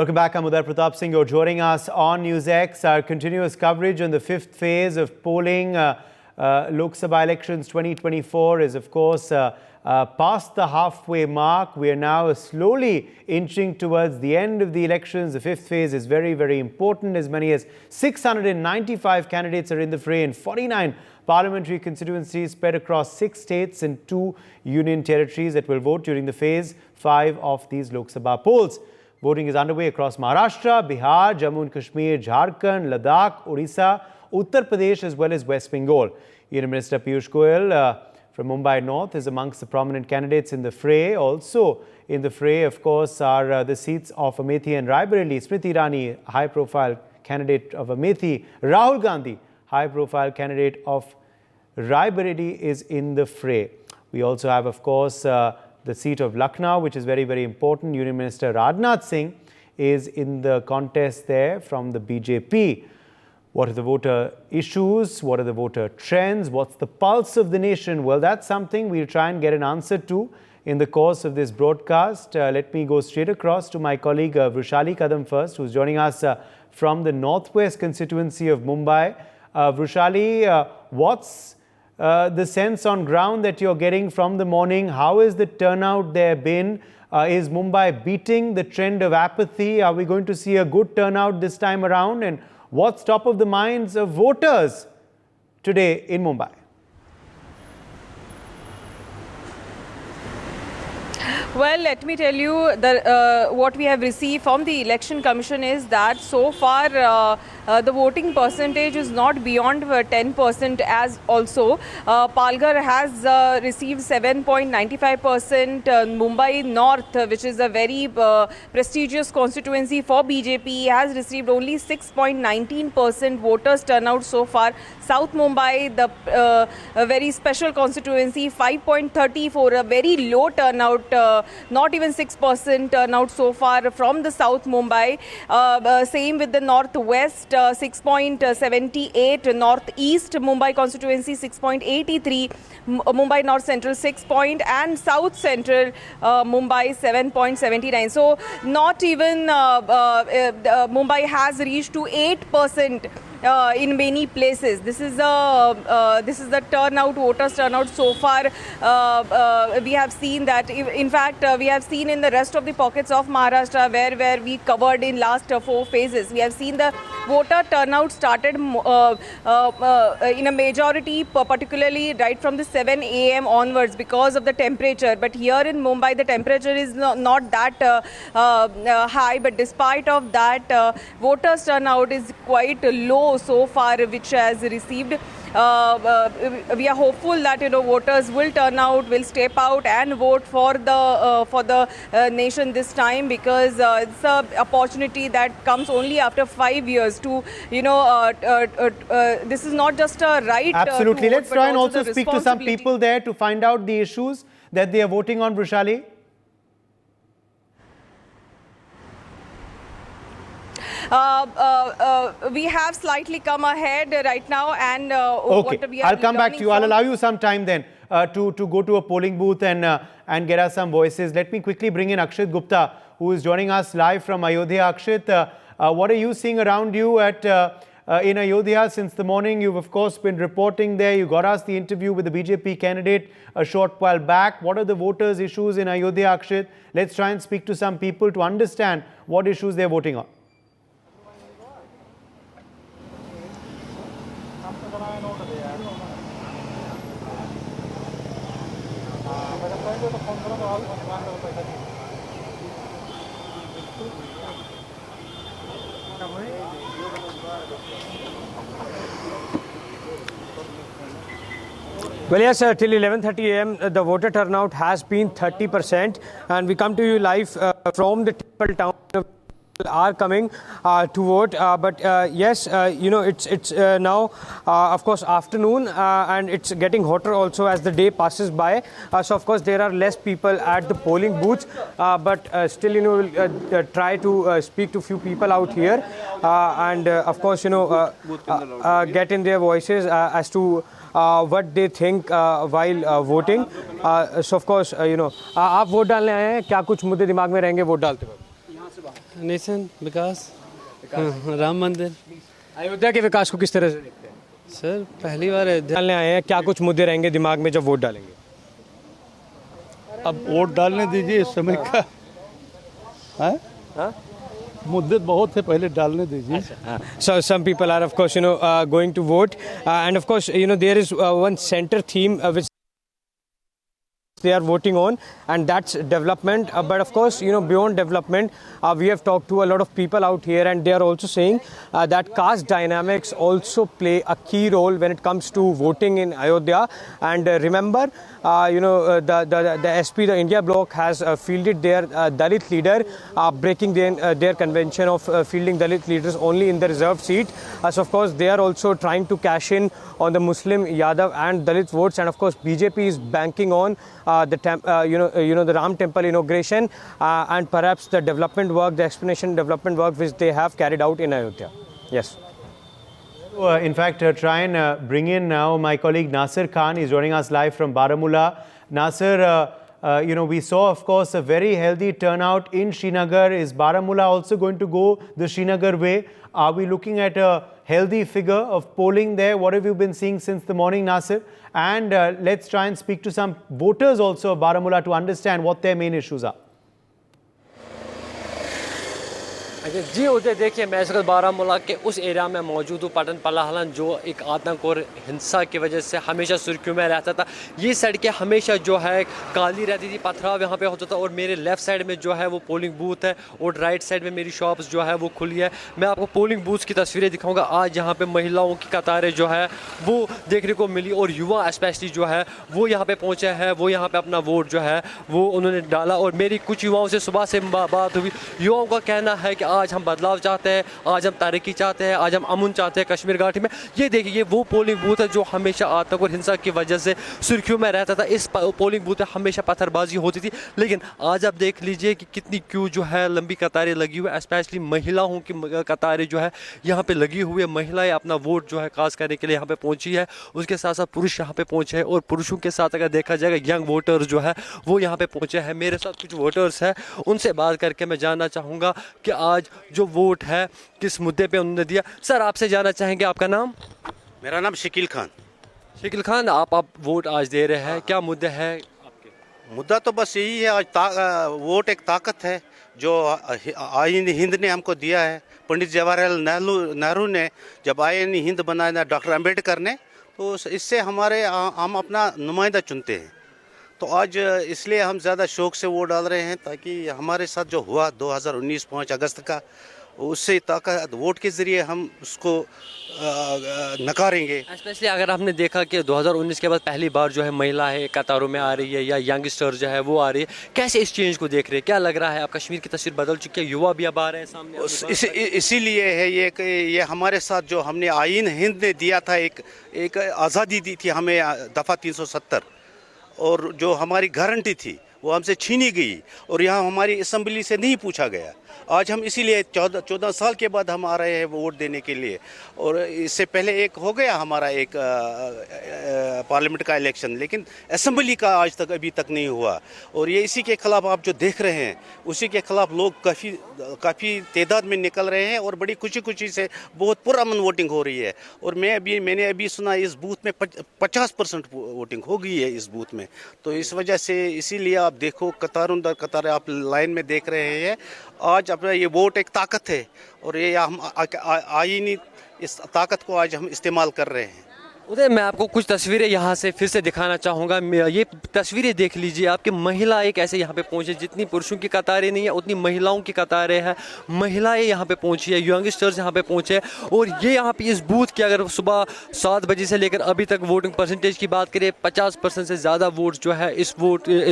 Welcome back. I'm Uday Pratap Singh. You're joining us on NewsX. Our continuous coverage on the fifth phase of polling Lok Sabha elections 2024 is, of course, past the halfway mark. We are now slowly inching towards the end of the elections. The fifth phase is very, very important. As many as 695 candidates are in the fray in 49 parliamentary constituencies spread across 6 states and 2 union territories that will vote during the phase 5 of these Lok Sabha polls. Voting is underway across Maharashtra, Bihar, Jammu and Kashmir, Jharkhand, Ladakh, Odisha, Uttar Pradesh as well as West Bengal. Union Minister Piyush Goyal from Mumbai North is amongst the prominent candidates in the fray. Also in the fray, of course, are the seats of Amethi and Raebareli. Smriti Irani, high-profile candidate of Amethi. Rahul Gandhi, high-profile candidate of Raebareli, is in the fray. We also have, of course, the seat of Lucknow, which is very, very important. Union Minister Rajnath Singh is in the contest there from the BJP. What are the voter issues? What are the voter trends? What's the pulse of the nation? Well, that's something we'll try and get an answer to in the course of this broadcast. Let me go straight across to my colleague Vrushali Kadam first, who's joining us from the Northwest constituency of Mumbai. Vrushali, what's the sense on ground that you're getting from the morning? How is the turnout there been? Is Mumbai beating the trend of apathy? Are we going to see a good turnout this time around? And what's top of the minds of voters today in Mumbai? Well, let me tell you, what we have received from the Election Commission is that so far the voting percentage is not beyond 10% as also. Palghar has received 7.95%. Mumbai North, which is a very prestigious constituency for BJP, has received only 6.19% voters turnout so far. South Mumbai, a very special constituency, 5.34, a very low turnout. Not even 6% turnout so far from the South Mumbai. Same with the Northwest, 6.78. Northeast Mumbai constituency, 6.83. Mumbai North Central, 6 point. And South Central Mumbai, 7.79. So not even Mumbai has reached to 8%. In many places. This is the turnout, voters turnout so far. We have seen that, in fact, we have seen in the rest of the pockets of Maharashtra where we covered in last 4 phases. We have seen the voter turnout started in a majority, particularly right from the 7 a.m. onwards because of the temperature. But here in Mumbai, the temperature is not that high. But despite of that, voters turnout is quite low so far, which has received. We are hopeful that voters will turn out, will step out and vote for the nation this time, because it's an opportunity that comes only after 5 years to this is not just a right. Absolutely. Let's try and also speak to some people there to find out the issues that they are voting on, Vrushali. We have slightly come ahead right now, and okay, I'll come back to you. I'll allow you some time then to go to a polling booth and get us some voices. Let me quickly bring in Akshit Gupta, who is joining us live from Ayodhya. Akshit, what are you seeing around you in Ayodhya since the morning? You've of course been reporting there. You got us the interview with the BJP candidate a short while back. What are the voters' issues in Ayodhya, Akshit? Let's try and speak to some people to understand what issues they're voting on. Well, yes, till 11:30 a.m. The voter turnout has been 30%, and we come to you live from the Temple Town. Are coming to vote, but yes, it's now of course afternoon, and it's getting hotter also as the day passes by. So of course there are less people at the polling booths, but still we'll try to speak to few people out here, and of course get in their voices as to what they think while voting. So of course आप vote डालने आए हैं, क्या कुछ मुद्दे दिमाग में रहेंगे वोट डालते वक्त? नेशन विकास, राम मंदिर। अयोध्या के विकास को किस तरह से देखते हैं? सर पहली बार अयोध्या डालने आए हैं, क्या कुछ मुद्दे रहेंगे दिमाग में जब वोट डालेंगे? अब वोट डालने दीजिए, इस समय का है मुद्दे बहुत थे, पहले डालने दीजिए। So some people are of course going to vote and of course there is one center theme which they are voting on, and that's development, but of course beyond development we have talked to a lot of people out here and they are also saying that caste dynamics also play a key role when it comes to voting in Ayodhya. And remember the SP, the India bloc has fielded their Dalit leader, breaking their convention of fielding Dalit leaders only in the reserved seat. So of course they are also trying to cash in on the Muslim, Yadav and Dalit votes, and of course BJP is banking on the Ram temple inauguration and perhaps the development work, the explanation development work which they have carried out in Ayodhya. Yes. In fact, try and bring in now my colleague Nasir Khan. He's joining us live from Baramulla. Nasir, we saw, of course, a very healthy turnout in Srinagar. Is Baramulla also going to go the Srinagar way? Are we looking at a healthy figure of polling there? What have you been seeing since the morning, Nasir? And let's try and speak to some voters also of Baramulla to understand what their main issues are. जी उधर देखिए, मैं इस वक्त बारामूला के उस area में मौजूद हूँ, पटन पलाहलन, जो एक आतंक और हिंसा की वजह से हमेशा सुर्खियों में रहता था। ये सड़कें हमेशा जो है काली रहती थी, पथराव यहाँ पे होता था। और मेरे लेफ़्ट साइड में जो है वो पोलिंग बूथ है और राइट साइड में मेरी शॉप्स जो है वो खुली है। मैं आपको पोलिंग बूथ की तस्वीरें दिखाऊँगा। आज यहाँ पर महिलाओं की कतारें जो है वो देखने को मिली और युवा स्पेशली जो है वो यहाँ पर पहुँचे हैं, वो यहाँ पर अपना वोट जो है वो उन्होंने डाला। और मेरी कुछ युवाओं से सुबह से बात हुई। युवाओं का कहना है कि आज हम बदलाव चाहते हैं, आज हम तरक्की चाहते हैं, आज हम अमन चाहते हैं कश्मीर घाटी में। ये देखिए, ये वो पोलिंग बूथ है जो हमेशा आतंक और हिंसा की वजह से सुर्खियों में रहता था। इस पोलिंग बूथ में हमेशा पत्थरबाजी होती थी, लेकिन आज आप देख लीजिए कि कितनी क्यू जो है, लंबी कतारें लगी हुई है। स्पेशली महिलाओं की कतारें जो है यहाँ पे लगी हुई है। महिलाएं अपना वोट जो है कास्ट करने के लिए यहाँ पे पहुँची है। उसके साथ साथ पुरुष यहाँ पे पहुँचे हैं और पुरुषों के साथ अगर देखा जाएगा यंग वोटर्स जो है वो यहाँ पे पहुँचे हैं। मेरे साथ कुछ वोटर्स हैं, उनसे बात करके मैं जानना चाहूँगा कि आज जो वोट है किस मुद्दे पे उन्होंने दिया। सर, आपसे जानना चाहेंगे आपका नाम? मेरा नाम शकील खान। शकील खान, आप वोट आज दे रहे हैं, क्या मुद्दे हैं आपके? मुद्दा तो बस यही है, आज वोट एक ताकत है जो आईन हिंद ने हमको दिया है। पंडित जवाहरलाल नेहरू ने जब आईन हिंद बनाया, डॉक्टर अम्बेडकर ने, तो इससे हम अपना नुमाइंदा चुनते हैं। तो आज इसलिए हम ज़्यादा शौक से वोट डाल रहे हैं, ताकि हमारे साथ जो हुआ 2019 5 अगस्त का, उससे ताकत वोट के ज़रिए हम उसको नकारेंगे। स्पेशली अगर आपने देखा कि 2019 के बाद पहली बार जो है महिला है कतारों में आ रही है या यंगस्टर जो है वो आ रही है, कैसे इस चेंज को देख रहे हैं? क्या लग रहा है? आप कश्मीर की तस्वीर बदल चुकी है, युवा भी अब आ रहे हैं सामने। इसीलिए है ये हमारे साथ जो हमने आईन हिंद ने दिया था, एक आज़ादी दी थी हमें दफ़ा 370, और जो हमारी गारंटी थी वो हमसे छीनी गई और यहाँ हमारी असेंबली से नहीं पूछा गया। आज हम इसीलिए 14 साल के बाद हम आ रहे हैं वोट देने के लिए। और इससे पहले एक हो गया हमारा एक पार्लियामेंट का इलेक्शन, लेकिन असेंबली का आज तक अभी तक नहीं हुआ। और ये इसी के खिलाफ आप जो देख रहे हैं, उसी के खिलाफ लोग काफ़ी तादाद में निकल रहे हैं और बड़ी खुशी से बहुत पुरअमन वोटिंग हो रही है। और मैंने अभी सुना इस बूथ में 50% वोटिंग हो गई है इस बूथ में। तो इस वजह से इसीलिए आप देखो कतारों दर कतार आप लाइन में देख रहे हैं। आज अपना ये वोट एक ताकत है और ये हम आईनी इस ताकत को आज हम इस्तेमाल कर रहे हैं। उदय, मैं आपको कुछ तस्वीरें यहाँ से फिर से दिखाना चाहूँगा। ये तस्वीरें देख लीजिए, आपकी महिला एक ऐसे यहाँ पे पहुँचे, जितनी पुरुषों की कतारें नहीं है उतनी महिलाओं की कतारें हैं। महिलाएं यहाँ पे पहुँची है, यंगस्टर्स यहाँ पे पहुँचे हैं। और ये यहाँ पे इस बूथ की अगर सुबह 7 बजे से लेकर अभी तक वोटिंग परसेंटेज की बात करें, 50% से ज़्यादा वोट जो है इस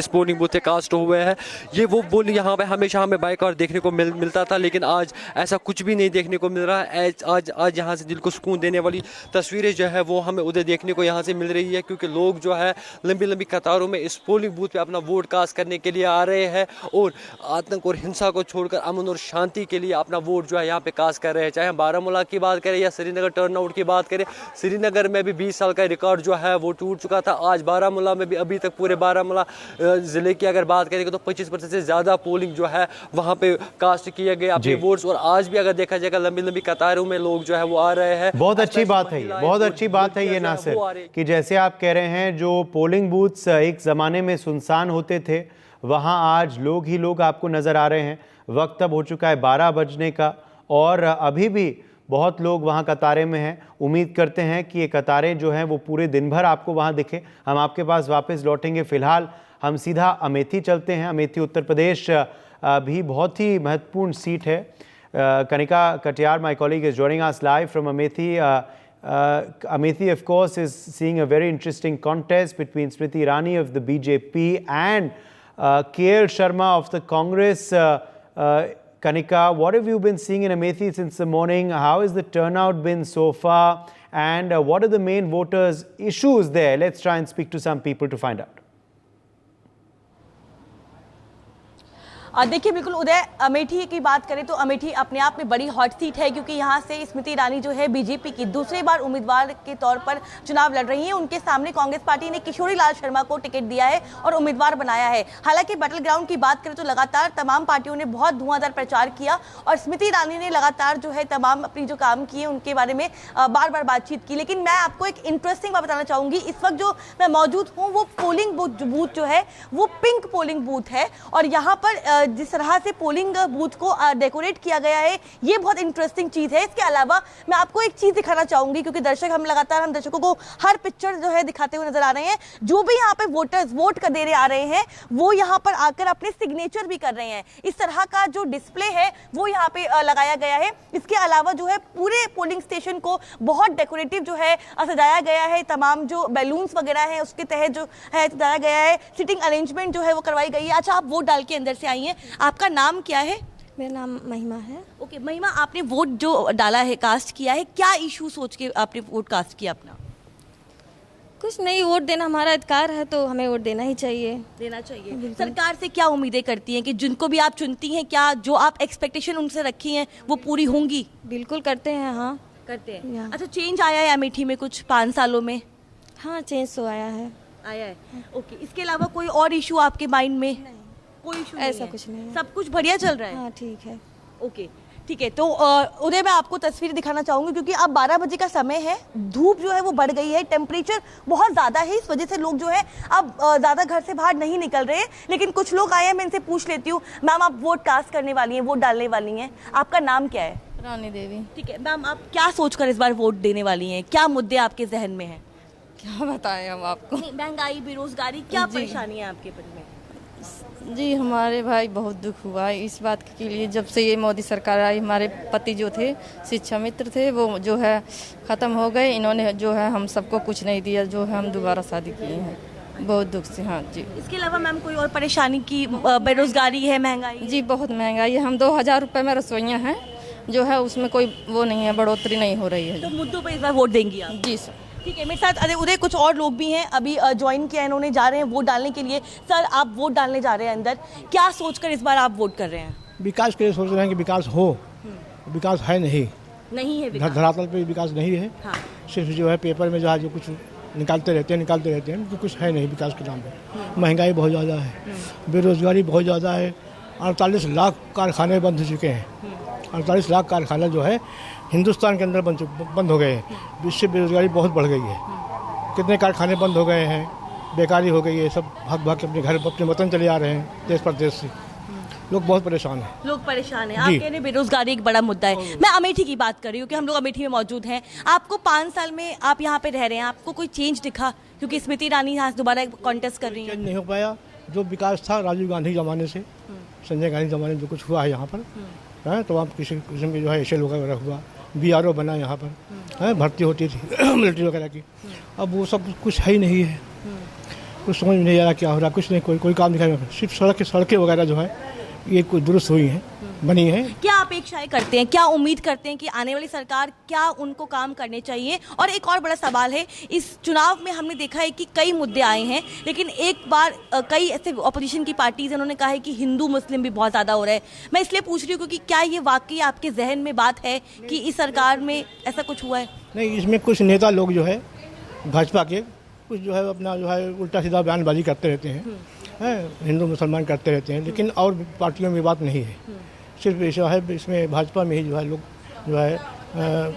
पोलिंग बूथ से कास्ट हुए हैं। ये वो बोल यहाँ पर हमेशा हमें बाइकआउट देखने को मिलता था, लेकिन आज ऐसा कुछ भी नहीं देखने को मिल रहा है। आज यहाँ से दिल को सुकून देने वाली तस्वीरें जो है वो हमें उधर देखने को यहाँ से मिल रही है, क्योंकि लोग जो है लंबी लंबी कतारों में इस पोलिंग बूथ पे अपना वोट कास्ट करने के लिए आ रहे हैं और आतंक और हिंसा को छोड़कर अमन और शांति के लिए अपना वोट जो है यहाँ पे कास्ट कर रहे हैं। चाहे हम बारामूला की बात करें या श्रीनगर टर्नआउट की बात करें, श्रीनगर में भी 20 साल का रिकॉर्ड जो है वो टूट चुका था। आज बारामूला में भी अभी तक पूरे बारामूला ज़िले की अगर बात करेंगे तो 25% से ज़्यादा पोलिंग जो है वहाँ पे कास्ट किए गए अपने वोट्स, और आज भी अगर देखा जाएगा लंबी लंबी कतारों में लोग जो है वो आ रहे हैं। बहुत अच्छी बात है, बहुत अच्छी बात है ये नासिर, कि जैसे आप कह रहे हैं जो पोलिंग बूथ्स एक ज़माने में सुनसान होते थे वहाँ आज लोग ही लोग आपको नज़र आ रहे हैं। वक्त अब हो चुका है 12 बजने का और अभी भी बहुत लोग वहाँ कतारें में हैं। उम्मीद करते हैं कि ये कतारें जो हैं वो पूरे दिन भर आपको वहाँ दिखे। हम आपके पास वापस लौटेंगे। फ़िलहाल हम सीधा अमेठी चलते हैं। अमेठी उत्तर प्रदेश भी बहुत ही महत्वपूर्ण सीट है। Kanika Katiyar, my colleague, is joining us live from Amethi. Amethi, of course, is seeing a very interesting contest between Smriti Irani of the BJP and KL Sharma of the Congress. Kanika, what have you been seeing in Amethi since the morning? How has the turnout been so far? And what are the main voters' issues there? Let's try and speak to some people to find out. देखिए बिल्कुल उदय, अमेठी की बात करें तो अमेठी अपने आप में बड़ी हॉट सीट है, क्योंकि यहाँ से स्मृति ईरानी जो है बीजेपी की दूसरी बार उम्मीदवार के तौर पर चुनाव लड़ रही हैं। उनके सामने कांग्रेस पार्टी ने किशोरी लाल शर्मा को टिकट दिया है और उम्मीदवार बनाया है। हालांकि बैटल ग्राउंड की बात करें तो लगातार तमाम पार्टियों ने बहुत धुआंधार प्रचार किया और स्मृति ईरानी ने लगातार जो है तमाम अपनी जो काम किए उनके बारे में बार बार बातचीत की। लेकिन मैं आपको एक इंटरेस्टिंग बात बताना चाहूँगी। इस वक्त जो मैं मौजूद हूँ वो पोलिंग बूथ जो है वो पिंक पोलिंग बूथ है और यहाँ पर जिस तरह से पोलिंग बूथ को डेकोरेट किया गया है ये बहुत इंटरेस्टिंग चीज है। इसके अलावा मैं आपको एक चीज दिखाना चाहूंगी, क्योंकि हम दर्शकों को हर पिक्चर जो है दिखाते हुए नजर आ रहे हैं। जो भी यहाँ पे वोटर्स वोट कर देने आ रहे हैं वो यहाँ पर आकर अपने सिग्नेचर भी कर रहे हैं। इस तरह का जो डिस्प्ले है वो यहाँ पे लगाया गया है। इसके अलावा जो है पूरे पोलिंग स्टेशन को बहुत डेकोरेटिव जो है सजाया गया है। तमाम जो बैलून्स वगैरह है उसके तहत जो है सजाया गया है। सिटिंग अरेंजमेंट जो है वो करवाई गई है। अच्छा, आप वोट डाल के अंदर से आई हैं, आपका नाम क्या है? मेरा नाम महिमा है। ओके महिमा, आपने वोट जो डाला है, कास्ट किया है, क्या इशू सोच के आपने वोट कास्ट किया अपना? कुछ नहीं, वोट देना हमारा अधिकार है तो हमें वोट देना ही चाहिए। देना चाहिए। सरकार से क्या उम्मीदें करती हैं कि जिनको भी आप चुनती हैं, क्या जो आप एक्सपेक्टेशन उनसे रखी हैं वो पूरी होंगी? बिल्कुल करते हैं। हाँ करते हैं। अच्छा, चेंज आया है अमेठी में कुछ 5 सालों में? हाँ, चेंज तो आया है। ओके, इसके अलावा कोई और इशू आपके माइंड में? कोई इशू ऐसा कुछ नहीं, सब कुछ बढ़िया चल रहा है। हाँ ठीक है। ओके ठीक है। तो उदय, मैं आपको तस्वीर दिखाना चाहूंगी, क्योंकि अब 12 बजे का समय है, धूप जो है वो बढ़ गई है, टेम्परेचर बहुत ज़्यादा है। इस वजह से लोग जो है अब ज़्यादा घर से बाहर नहीं निकल रहे हैं। लेकिन कुछ लोग आए हैं, मैं इनसे पूछ लेती हूँ। मैम, आप वोट कास्ट करने वाली हैं, वोट डालने वाली हैं, आपका नाम क्या है? रानी देवी। ठीक है मैम, आप क्या सोचकर इस बार वोट देने वाली हैं? क्या मुद्दे आपके जहन में हैं? क्या बताएं हम आपको? महंगाई, बेरोजगारी, क्या परेशानी है आपके मन में? जी, हमारे भाई बहुत दुख हुआ है इस बात के लिए, जब से ये मोदी सरकार आई। हमारे पति जो थे, शिक्षा मित्र थे, वो जो है ख़त्म हो गए। इन्होंने जो है हम सबको कुछ नहीं दिया, जो है हम दोबारा शादी किए हैं बहुत दुख से। हाँ जी। इसके अलावा मैम कोई और परेशानी की? बेरोजगारी है, महंगाई? जी बहुत महंगाई है। हम 2000 रुपये में रसोइयाँ हैं, जो है उसमें कोई वो नहीं है, बढ़ोतरी नहीं हो रही है। तो मुद्दों पर इस बार वोट देंगी आप? जी सर। ठीक है, मेरे साथ उदय कुछ और लोग भी हैं, अभी ज्वाइन किया है इन्होंने, जा रहे हैं वोट डालने के लिए। सर, आप वोट डालने जा रहे हैं अंदर, क्या सोचकर इस बार आप वोट कर रहे हैं? विकास के लिए सोच रहे हैं कि विकास हो। विकास है नहीं है धरातल पे विकास नहीं है। हाँ। सिर्फ जो है पेपर में जो कुछ निकालते रहते हैं, तो कुछ है नहीं विकास के नाम पे। महंगाई बहुत ज़्यादा है, बेरोजगारी बहुत ज़्यादा है। 48 लाख कारखाने बंद हो चुके हैं। 48 लाख कारखाने जो है हिंदुस्तान के अंदर बंद हो गए हैं। इससे बेरोजगारी बहुत बढ़ गई है। कितने कारखाने बंद हो गए हैं, बेकारी हो गई है, सब भाग के अपने घर अपने वतन चले आ रहे हैं देश प्रदेश से। लोग बहुत परेशान हैं। लोग परेशान हैं। आप कह रहे हैं बेरोजगारी एक बड़ा मुद्दा है। मैं अमेठी की बात कर रही हूँ कि हम लोग अमेठी में मौजूद हैं। आपको 5 साल में आप यहाँ पे रह रहे हैं, आपको कोई चेंज दिखा? क्योंकि स्मृति ईरानी यहाँ दोबारा कॉन्टेस्ट कर रही है। चेंज नहीं हो पाया। जो विकास था राजीव गांधी ज़माने से, संजय गांधी ज़माने में जो कुछ हुआ है यहाँ पर, है तो आप किसी किस्म के जो है एशेल वगैरह हुआ, BRO बना यहाँ पर, है भर्ती होती थी मिलिट्री वगैरह की। अब वो सब कुछ है ही नहीं है। कुछ समझ में नहीं आ रहा क्या हो रहा, कुछ नहीं, कोई काम दिखाई नहीं। सिर्फ सड़कें वगैरह जो है ये कुछ दुरुस्त हुई हैं, बनी है। क्या अपेक्षाएं करते हैं, क्या उम्मीद करते हैं कि आने वाली सरकार क्या उनको काम करने चाहिए? और एक और बड़ा सवाल है, इस चुनाव में हमने देखा है कि कई मुद्दे आए हैं, लेकिन एक बार कई ऐसे ऑपोजिशन की पार्टीज उन्होंने कहा है कि हिंदू मुस्लिम भी बहुत ज़्यादा हो रहा है। मैं इसलिए पूछ रही हूँ क्योंकि क्या ये वाकई आपके जहन में बात है कि इस सरकार में ऐसा कुछ हुआ है? नहीं, इसमें कुछ नेता लोग जो है भाजपा के कुछ जो है अपना जो है उल्टा सीधा बयानबाजी करते रहते हैं, हिंदू मुसलमान करते रहते हैं, लेकिन और पार्टियों में बात नहीं है। सिर्फ ऐसा है इसमें भाजपा में ही जो है लोग जो है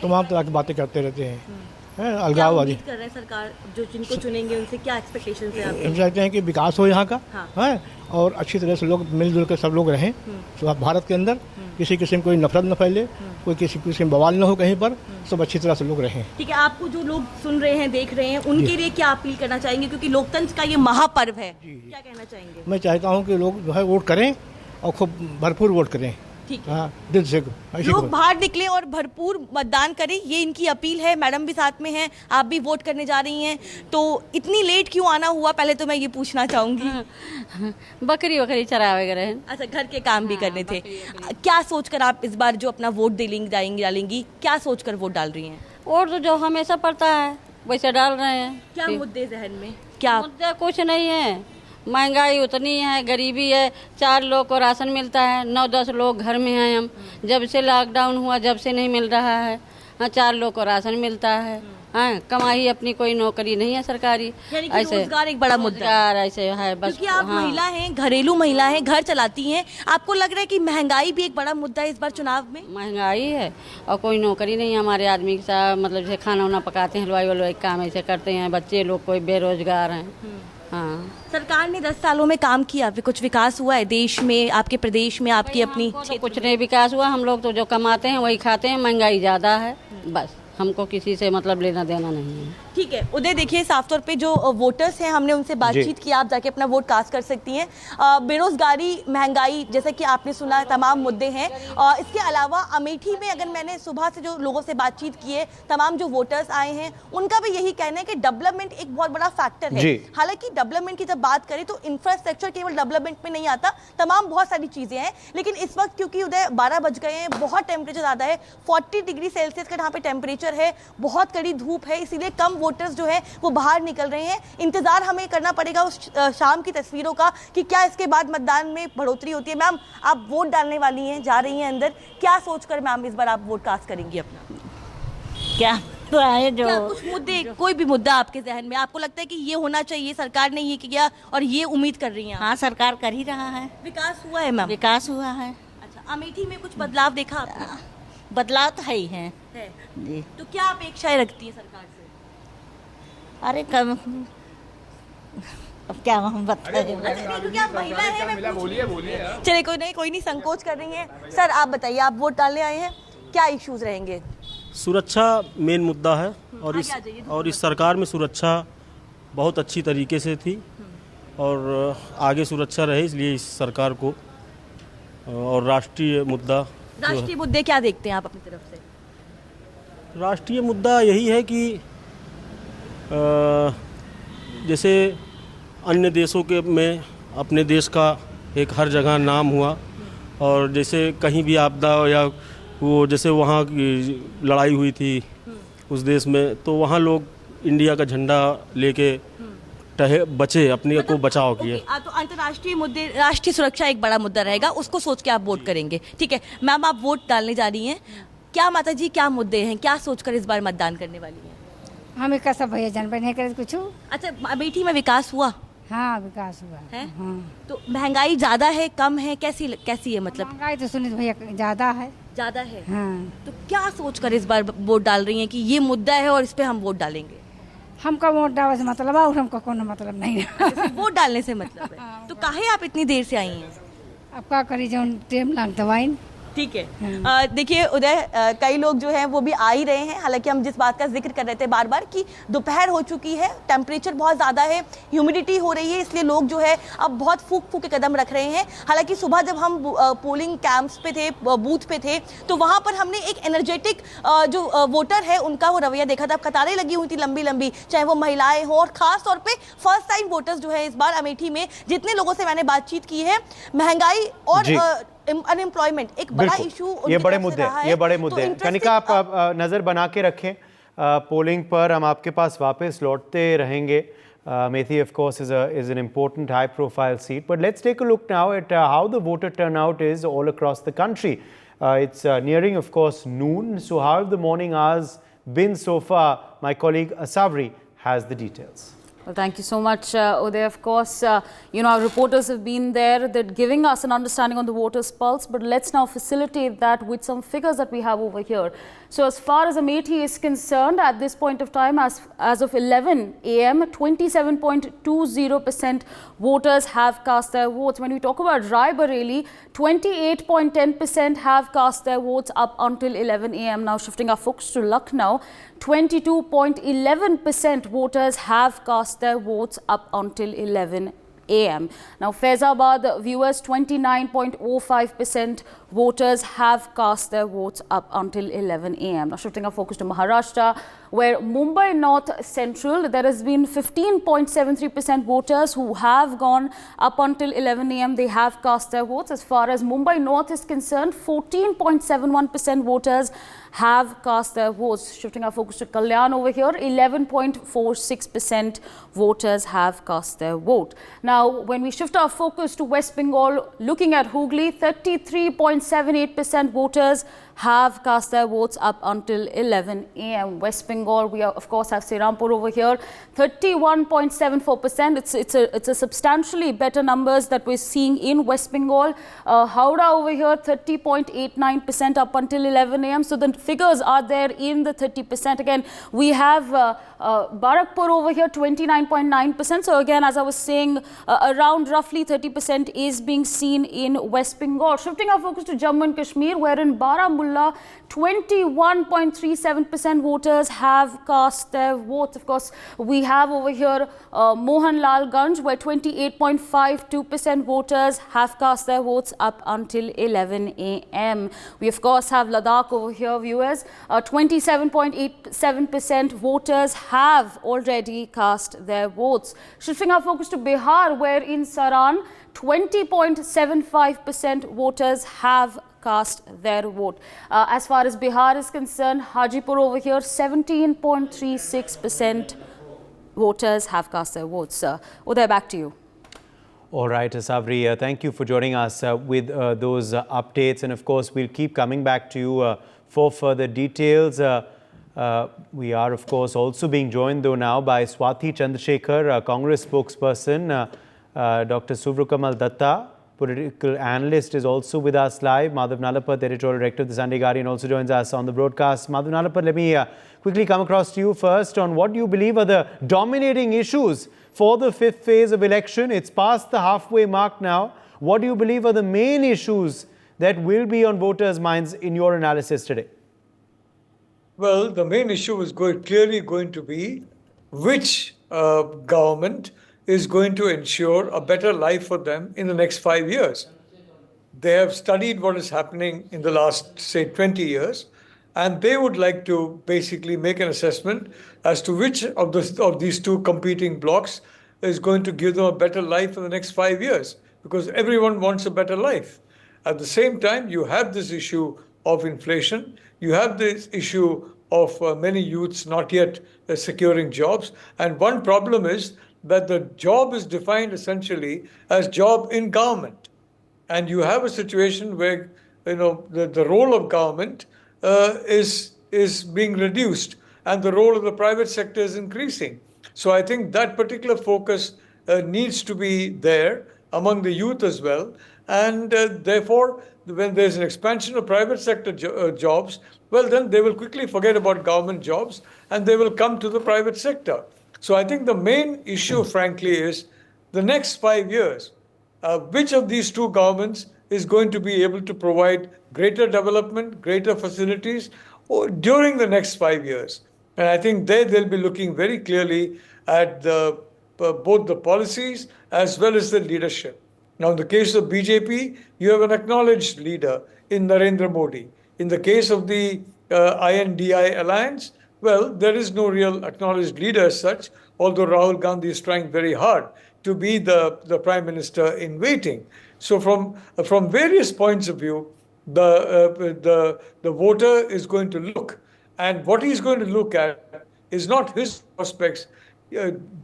तमाम तरह की बातें करते रहते हैं, अलगाववादी। कर रहे हैं सरकार जो जिनको चुनेंगे उनसे क्या एक्सपेक्टेशन है आपके? हम चाहते हैं कि विकास हो यहाँ का, है, और अच्छी तरह से लोग मिलजुल कर सब लोग रहें भारत के अंदर, किसी किस्म कोई नफरत न फैले, कोई किसी किस्म बवाल न हो कहीं पर, सब अच्छी तरह से लोग रहें। ठीक है, आपको जो लोग सुन रहे हैं, देख रहे हैं, उनके लिए क्या अपील करना चाहेंगे, क्योंकि लोकतंत्र का ये महापर्व है, क्या कहना चाहेंगे? मैं चाहता हूँ कि लोग जो है वोट करें और खूब भरपूर वोट करें। ठीक है, हाँ, दिल से लोग बाहर निकले और भरपूर मतदान करें, ये इनकी अपील है। मैडम भी साथ में हैं, आप भी वोट करने जा रही हैं, तो इतनी लेट क्यों आना हुआ, पहले तो मैं ये पूछना चाहूंगी। बकरी वकरी चरा वगैरह। अच्छा, घर के काम भी करने थे। क्या सोचकर आप इस बार जो अपना वोट डालेंगी, क्या सोचकर वोट डाल रही हैं? और तो जो हमेशा पड़ता है वैसे डाल रहे हैं। क्या मुद्दे जहन में? क्या मुद्दा कुछ नहीं है, महंगाई उतनी है, गरीबी है, 4 लोग को राशन मिलता है, 9-10 लोग घर में हैं हम, जब से लॉकडाउन हुआ जब से नहीं मिल रहा है। हाँ, 4 लोग को राशन मिलता है, हाँ, कमाई अपनी कोई नौकरी नहीं है सरकारी, ऐसे रोजगार एक बड़ा मुद्दा ऐसे है बस। क्योंकि आप महिला हैं, घरेलू महिला हैं, घर चलाती हैं, आपको लग रहा है कि महंगाई भी एक बड़ा मुद्दा है इस बार चुनाव में? महंगाई है और कोई नौकरी नहीं है हमारे आदमी के साथ, मतलब जैसे खाना वाना पकाते हैं, हलवाई वलवाई काम ऐसे करते हैं, बच्चे लोग कोई बेरोजगार हैं। हाँ, सरकार ने 10 सालों में काम किया, कुछ विकास हुआ है देश में, आपके प्रदेश में, आपकी अपनी? तो कुछ नहीं विकास हुआ, हम लोग तो जो कमाते हैं वही खाते हैं, महंगाई ज़्यादा है, बस हमको किसी से मतलब लेना देना नहीं है। ठीक है, उदय देखिए, साफ तौर पे जो वोटर्स हैं, हमने उनसे बातचीत की, आप जाके अपना वोट कास्ट कर सकती हैं। बेरोजगारी, महंगाई, जैसे कि आपने सुना, तमाम मुद्दे हैं। इसके अलावा अमेठी में अगर मैंने सुबह से जो लोगों से बातचीत की है, तमाम जो वोटर्स आए हैं, उनका भी यही कहना है कि डेवलपमेंट एक बहुत बड़ा फैक्टर है। हालांकि डेवलपमेंट की जब बात करें तो इंफ्रास्ट्रक्चर केवल डेवलपमेंट में नहीं आता, तमाम बहुत सारी चीजें हैं, लेकिन इस वक्त क्योंकि उदय 12 बज गए हैं, बहुत टेम्परेचर ज्यादा है, 40 डिग्री सेल्सियस का यहाँ पे टेम्परेचर है, बहुत कड़ी धूप है, इसीलिए कम वोटर्स जो है वो बाहर निकल रहे हैं। इंतजार हमें करना पड़ेगा उस शाम की तस्वीरों का कि क्या इसके बाद मतदान में बढ़ोतरी होती है। मैम, आप वोट डालने वाली हैं, जा रही हैं अंदर, क्या सोचकर मैम इस बार आप वोट कास्ट करेंगी अपना? क्या तो है जो क्या कुछ मुद्दे, कोई भी मुद्दा आपके जहन में आपको लगता है कि ये होना चाहिए, सरकार ने ये किया और ये उम्मीद कर रही हैं? हाँ, सरकार कर ही रहा है, विकास हुआ है मैम? विकास हुआ है। अच्छा, अमेठी में कुछ बदलाव देखा आपने? बदलाव तो है ही है जी। तो क्या अपेक्षाएं रखती है सरकार से? अरे कम, अब क्या हम बताएं। क्योंकि आप महिला हैं, मैं बोलिए। चलिए, कोई नहीं, संकोच कर रही हैं। सर, आप बताइए, आप वोट डालने आए हैं, क्या इश्यूज रहेंगे? सुरक्षा मेन मुद्दा है, और इस सरकार में सुरक्षा बहुत अच्छी तरीके से थी और आगे सुरक्षा रहे, इसलिए इस सरकार को। और राष्ट्रीय मुद्दे क्या देखते हैं आप अपनी तरफ से? राष्ट्रीय मुद्दा यही है कि जैसे अन्य देशों के में अपने देश का एक हर जगह नाम हुआ, और जैसे कहीं भी आपदा या वो जैसे वहाँ की लड़ाई हुई थी उस देश में, तो वहाँ लोग इंडिया का झंडा लेके बचे, अपने को बचाव किए। तो अंतर्राष्ट्रीय मुद्दे, राष्ट्रीय सुरक्षा एक बड़ा मुद्दा रहेगा, उसको सोच के आप वोट करेंगे। ठीक है मैम, आप वोट डालने जा रही हैं, क्या माता जी क्या मुद्दे हैं, क्या सोचकर इस बार मतदान करने वाली हैं? हमें कैसा भैया जानवर नहीं करे कुछ। अच्छा, अमेठी में विकास हुआ? हाँ, विकास हुआ है। हाँ। तो महंगाई ज्यादा है, कम है, कैसी है? मतलब महंगाई तो सुनीत भैया ज्यादा है। हाँ। तो क्या सोचकर इस बार वोट डाल रही हैं कि ये मुद्दा है और इस पे हम वोट डालेंगे? हमका वोट डालने से मतलब है और हमको कोनो मतलब नहीं है। वोट डालने से मतलब है। तो काहे आप इतनी देर से आई हैं? अब क्या करी, जो टाइम लगता वाइन ठीक है। देखिए उदय, कई लोग जो हैं वो भी आ ही रहे हैं। हालांकि हम जिस बात का जिक्र कर रहे थे बार बार कि दोपहर हो चुकी है, टेम्परेचर बहुत ज़्यादा है, ह्यूमिडिटी हो रही है, इसलिए लोग जो है अब बहुत फूक फूक के कदम रख रहे हैं। हालांकि सुबह जब हम पोलिंग कैंप्स पे थे, बूथ पे थे, तो वहाँ पर हमने एक एनर्जेटिक जो वोटर है उनका वो रवैया देखा था। कतारें लगी हुई थी लंबी लंबी, चाहे वो महिलाएं हों, और खास तौर पर फर्स्ट टाइम वोटर्स जो है इस बार अमेठी में, जितने लोगों से मैंने बातचीत की है, महंगाई और अनएम्प्लॉयमेंट एक बड़ा इशू, ये बड़े मुद्दे हैं। कनिका, आप नजर बना के रखें पोलिंग पर, हम आपके पास वापस लौटते रहेंगे। Amethi, of course, is an important high-profile seat, but let's take a look now at how the voter turnout is all across the country. It's nearing, of course, noon. So, how have the morning hours been so far? My colleague Asavri has the details. Well, thank you so much, Uday. Of course, our reporters have been there, they're giving us an understanding on the voters' pulse, but let's now facilitate that with some figures that we have over here. So, as far as Amethi is concerned, at this point of time, as of 11 a.m., 27.20% voters have cast their votes. When we talk about Raebareli, 28.10% have cast their votes up until 11 a.m. Now, shifting our focus to Lucknow, 22.11% voters have cast their votes up until 11 a.m. Now, Faizabad viewers, 29.05% voters have cast their votes up until 11 a.m. Now, shifting our focus to Maharashtra, where Mumbai North Central, there has been 15.73% voters who have gone up until 11 a.m. They have cast their votes. As far as Mumbai North is concerned, 14.71% voters have cast their votes. Shifting our focus to Kalyan over here, 11.46% voters have cast their vote. Now, when we shift our focus to West Bengal, looking at Hooghly, 33.78% voters have cast their votes up until 11 a.m. West Bengal, we of course have Srirampur over here, 31.74%. It's a substantially better numbers that we're seeing in West Bengal. Howrah over here, 30.89% up until 11 a.m. So the figures are there in the 30%. Again, we have Barakpur over here, 29.9%. So again, as I was saying, around roughly 30% is being seen in West Bengal. Shifting our focus to Jammu and Kashmir, where in Baramulla, 21.37% voters have cast their votes. Of course, we have over here Mohanlalganj, where 28.52% voters have cast their votes up until 11 a.m. We of course have Ladakh over here, viewers. 27.87% voters have already cast their votes. Shifting our focus to Bihar, where in Saran, 20.75% voters have cast their vote. As far as Bihar is concerned, Hajipur over here, 17.36% voters have cast their votes. Uday, back to you. All right, Asavri, thank you for joining us with those updates. And of course, we'll keep coming back to you for further details. We are, of course, also being joined, though, now by Swati Chandrasekhar, Congress spokesperson, Dr. Suvrakamal Datta, political analyst, is also with us live. Madhav Nalapat, editorial director of the Sunday Guardian, also joins us on the broadcast. Madhav Nalapat, let me quickly come across to you first on what you believe are the dominating issues for the fifth phase of election. It's past the halfway mark now. What do you believe are the main issues that will be on voters' minds in your analysis today? Well, the main issue is clearly going to be which government is going to ensure a better life for them in the next 5 years. They have studied what is happening in the last, say, 20 years, and they would like to basically make an assessment as to which of these two competing blocks is going to give them a better life in the next 5 years, because everyone wants a better life. At the same time, you have this issue of inflation, you have this issue of many youths not yet securing jobs, and one problem is that the job is defined essentially as job in government. And you have a situation where, the role of government is being reduced and the role of the private sector is increasing. So I think that particular focus needs to be there among the youth as well. And therefore, when there's an expansion of private sector jobs, well, then they will quickly forget about government jobs and they will come to the private sector. So I think the main issue, frankly, is the next 5 years, which of these two governments is going to be able to provide greater development, greater facilities during the next 5 years. And I think they'll be looking very clearly at both the policies as well as the leadership. Now, in the case of BJP, you have an acknowledged leader in Narendra Modi. In the case of the INDI alliance, well, there is no real acknowledged leader as such, although Rahul Gandhi is trying very hard to be the prime minister in waiting. So from various points of view, the voter is going to look, and what he's going to look at is not his prospects.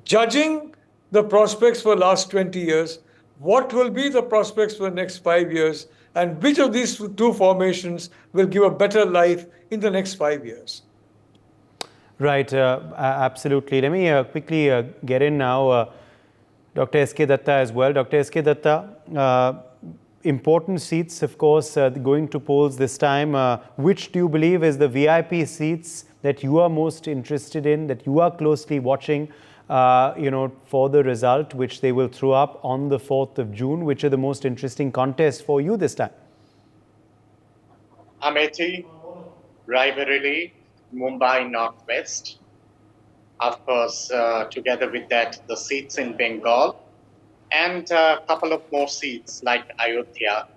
Judging the prospects for last 20 years, what will be the prospects for the next 5 years, and which of these two formations will give a better life in the next 5 years? Right, absolutely. Let me quickly get in now Dr. S.K. Datta as well. Dr. S.K. Datta, important seats, of course, going to polls this time. Which do you believe is the VIP seats that you are most interested in, that you are closely watching, for the result, which they will throw up on the 4th of June? Which are the most interesting contests for you this time? Amethi, Raebareli, Mumbai Northwest. Of course, together with that, the seats in Bengal, and a couple of more seats like Ayodhya.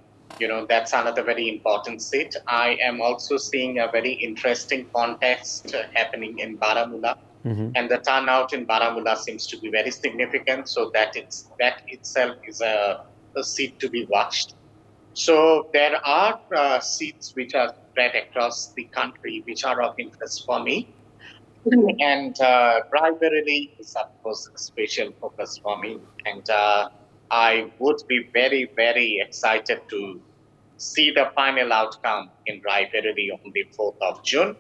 That's another very important seat. I am also seeing a very interesting contest happening in Baramulla. And the turnout in Baramulla seems to be very significant, so that itself is a seat to be watched. So there are seats which are spread across the country which are of interest for me. And Raebareli is, of course, a special focus for me. And I would be very, very excited to see the final outcome in Raebareli on the 4th of June.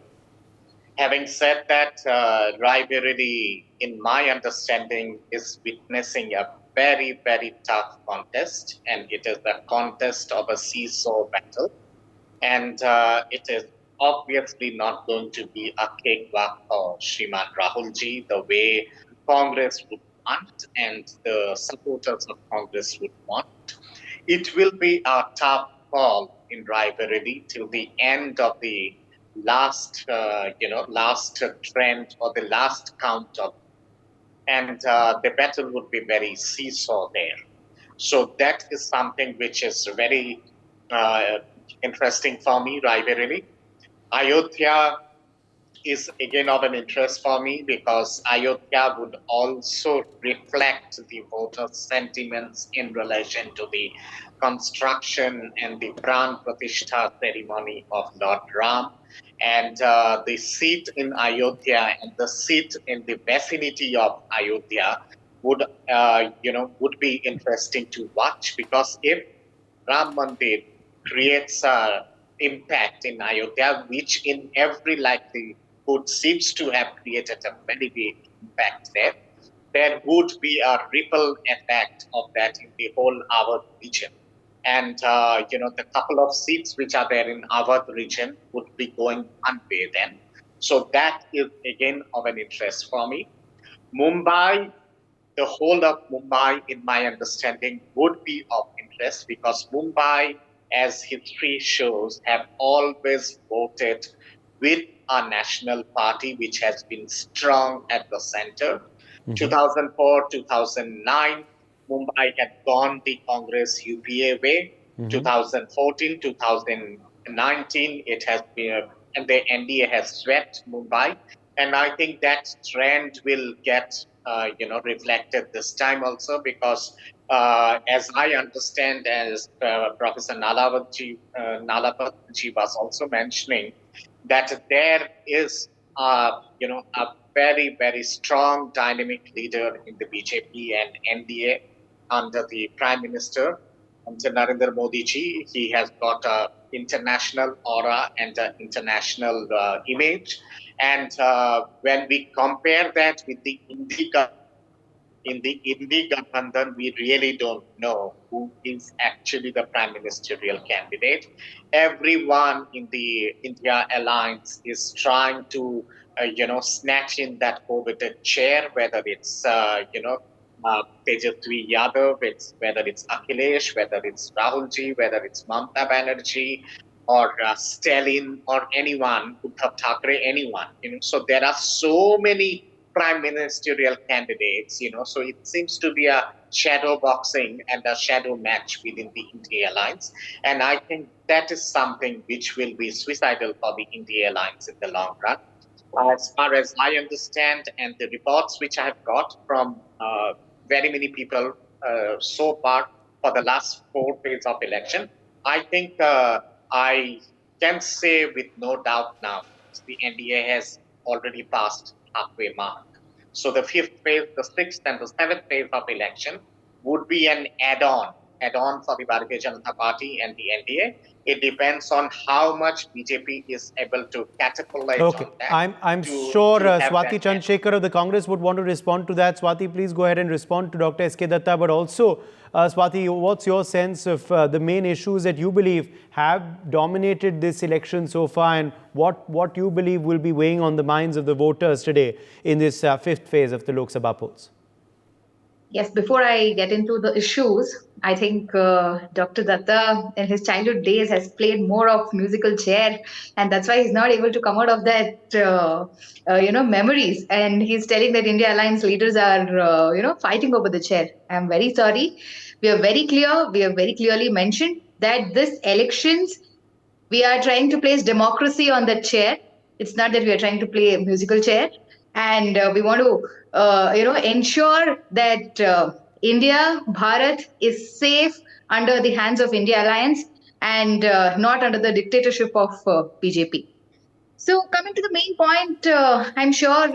Having said that, Raebareli, in my understanding, is witnessing a very, very tough contest, and it is a contest of a seesaw battle. And it is obviously not going to be a cakewalk for Shriman Rahulji, the way Congress would want and the supporters of Congress would want. It will be a tough call in Raebareli till the end of the last trend or the last count of, and the battle would be very seesaw there. So that is something which is very interesting for me, Raebareli. Ayodhya is again of an interest for me because Ayodhya would also reflect the voter sentiments in relation to the construction and the Pran Pratishtha ceremony of Lord Ram. And the seat in Ayodhya and the seat in the vicinity of Ayodhya would be interesting to watch, because if Ram Mandir creates an impact in Ayodhya, which in every likelihood seems to have created a very big impact there would be a ripple effect of that in the whole Awadh region. And, the couple of seats which are there in Awadh region would be going unpaid then. So that is again of an interest for me. Mumbai, the whole of Mumbai, in my understanding, would be of interest because Mumbai, as history shows, have always voted with a national party which has been strong at the center. 2004, 2009, Mumbai had gone the Congress UPA way. 2014, 2019, it has been, and the NDA has swept Mumbai. And I think that trend will get, reflected this time also, because as I understand, as Professor Nalapatji was also mentioning, that there is, a very, very strong dynamic leader in the BJP and NDA under the Prime Minister, Narendra Modi ji. He has got an international aura and an international image. And when we compare that with the Indica, in the Indi Gabandhan, we really don't know who is actually the prime ministerial candidate. Everyone in the India alliance is trying to, snatch in that coveted chair, whether it's, Tejasvi Yadav, whether it's Akhilesh, whether it's Rahulji, whether it's Mamata Banerjee, or Stalin, or anyone, Uddhav Thackeray, anyone. So there are so many prime ministerial candidates. So it seems to be a shadow boxing and a shadow match within the India Alliance, and I think that is something which will be suicidal for the India Alliance in the long run. As far as I understand, and the reports which I have got from very many people so far for the last 4 days of election, I think I can say with no doubt now, the NDA has already passed halfway mark. So the 5th phase, the 6th and the 7th phase of election would be an add-on for the Bharatiya Janata Party and the NDA. It depends on how much BJP is able to catapult Okay, on that. I'm sure Swati Chandrasekhar of the Congress would want to respond to that. Swati, please go ahead and respond to Dr. S.K. Datta. But also, Swati, what's your sense of the main issues that you believe have dominated this election so far, and what you believe will be weighing on the minds of the voters today in this 5th phase of the Lok Sabha polls? Yes, before I get into the issues, I think Dr. Datta in his childhood days has played more of musical chair, and that's why he's not able to come out of that, memories. And he's telling that India Alliance leaders are, fighting over the chair. I'm very sorry. We are very clear. We have very clearly mentioned that this elections, we are trying to place democracy on that chair. It's not that we are trying to play a musical chair. And we want to, ensure that India, Bharat is safe under the hands of India Alliance and not under the dictatorship of BJP. So coming to the main point, I'm sure,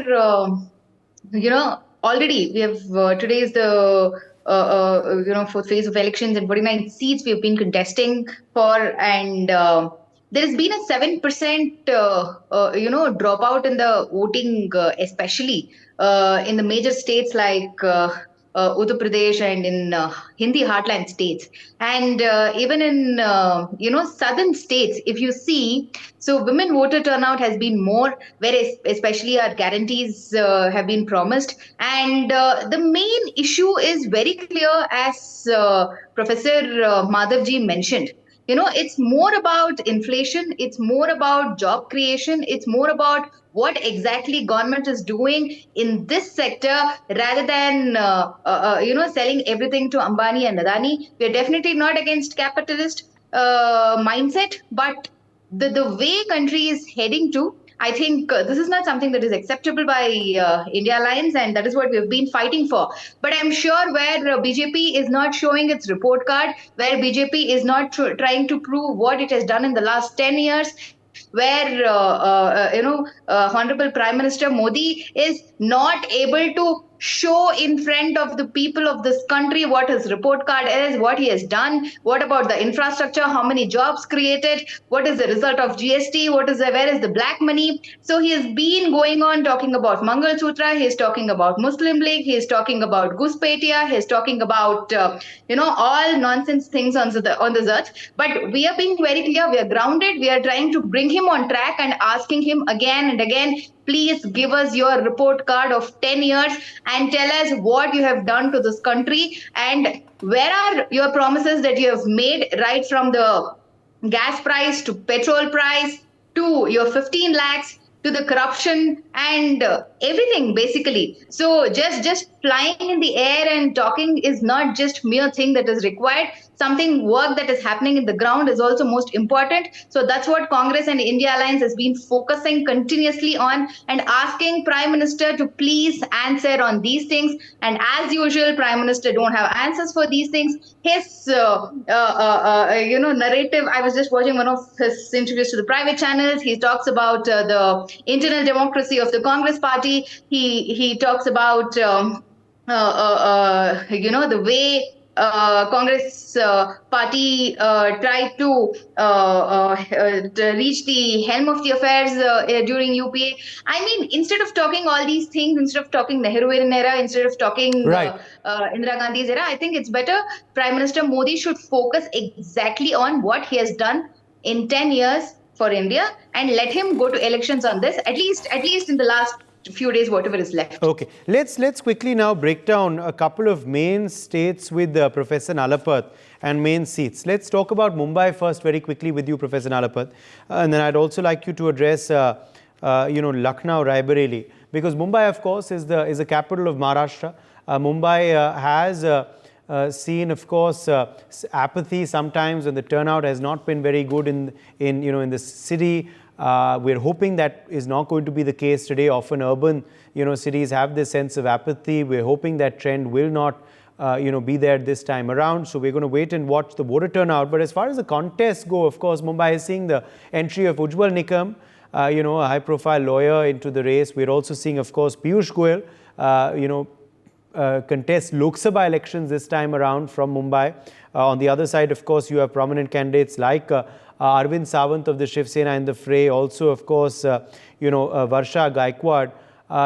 already we have, today is the 4th phase of elections, and 49 seats we have been contesting for, and there has been a 7% dropout in the voting, especially in the major states like Uttar Pradesh and in Hindi heartland states, and even in southern states. If you see, so women voter turnout has been more, where especially our guarantees have been promised, and the main issue is very clear, as Professor Madhavji mentioned. It's more about inflation. It's more about job creation. It's more about what exactly government is doing in this sector, rather than, selling everything to Ambani and Adani. We're definitely not against capitalist mindset, but the way country is heading to, I think this is not something that is acceptable by India Alliance, and that is what we have been fighting for. But I'm sure where BJP is not showing its report card, where BJP is not trying to prove what it has done in the last 10 years, where Honorable Prime Minister Modi is not able to show in front of the people of this country what his report card is, what he has done, what about the infrastructure, how many jobs created, what is the result of GST, where is the black money. So he has been going on talking about Mangal Sutra, he is talking about Muslim League, he is talking about Ghuspetia, he is talking about all nonsense things on this earth. But we are being very clear, we are grounded, we are trying to bring him on track and asking him again and again, please give us your report card of 10 years and tell us what you have done to this country, and where are your promises that you have made, right from the gas price to petrol price to your 15 lakhs to the corruption and everything basically. So just flying in the air and talking is not just mere thing that is required. Something work that is happening in the ground is also most important. So that's what Congress and India Alliance has been focusing continuously on, and asking Prime Minister to please answer on these things. And as usual, Prime Minister don't have answers for these things. His narrative, I was just watching one of his interviews to the private channels. He talks about the internal democracy of the Congress party. He talks about the way Congress party tried to reach the helm of the affairs during UPA. I mean, instead of talking all these things, instead of talking Nehruvian era, instead of talking Indira Gandhi's era, I think it's better Prime Minister Modi should focus exactly on what he has done in 10 years for India, and let him go to elections on this, at least in the last few days, whatever is left. Okay, let's quickly now break down a couple of main states with Professor Nalapath and main seats. Let's talk about Mumbai first very quickly with you, Professor Nalapath, and then I'd also like you to address Lucknow, Raebareli, because Mumbai, of course, is the capital of Maharashtra. Mumbai has seen, of course, apathy sometimes, and the turnout has not been very good in the city. We're hoping that is not going to be the case today. Often urban, cities have this sense of apathy. We're hoping that trend will not, be there this time around. So we're going to wait and watch the voter turnout. But as far as the contests go, of course, Mumbai is seeing the entry of Ujjwal Nikam, a high-profile lawyer into the race. We're also seeing, of course, Piyush Goyal, contest Lok Sabha elections this time around from Mumbai. On the other side, of course, you have prominent candidates like Arvind Sawant of the Shiv Sena in the fray. Also, of course, Varsha Gaikwad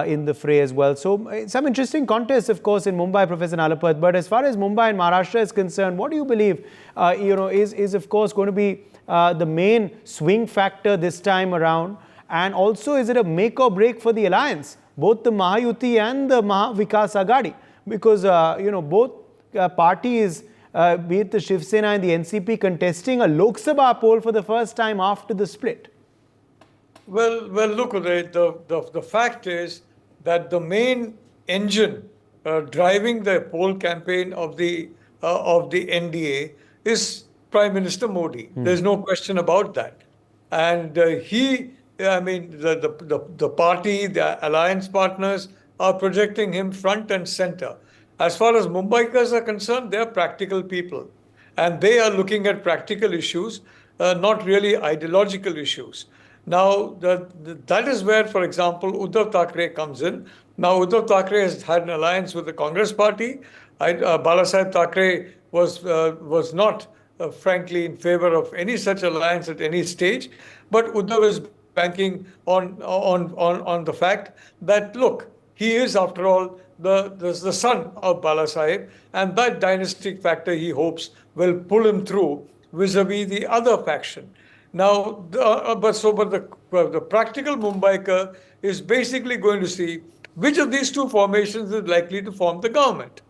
in the fray as well. So some interesting contests, of course, in Mumbai, Professor Nalapath. But as far as Mumbai and Maharashtra is concerned, what do you believe, is of course going to be the main swing factor this time around? And also, is it a make or break for the alliance, both the Mahayuti and the Mahavikas Aghadi? Because, both parties, be it the Shiv Sena and the NCP, contesting a Lok Sabha poll for the first time after the split. Well, look, Uday, the fact is that the main engine driving the poll campaign of the NDA is Prime Minister Modi. There's no question about that. And the party, the alliance partners are projecting him front and center. As far as Mumbaikas are concerned, they are practical people. And they are looking at practical issues, not really ideological issues. Now, that is where, for example, Uddhav Thackeray comes in. Now, Uddhav Thackeray has had an alliance with the Congress party. Balasaheb Thackeray was not, frankly, in favor of any such alliance at any stage. But Uddhav is banking on the fact that, look, he is, after all, the son of Balasaheb, and that dynastic factor, he hopes, will pull him through vis-a-vis the other faction. Now, the practical Mumbaikar is basically going to see which of these two formations is likely to form the government.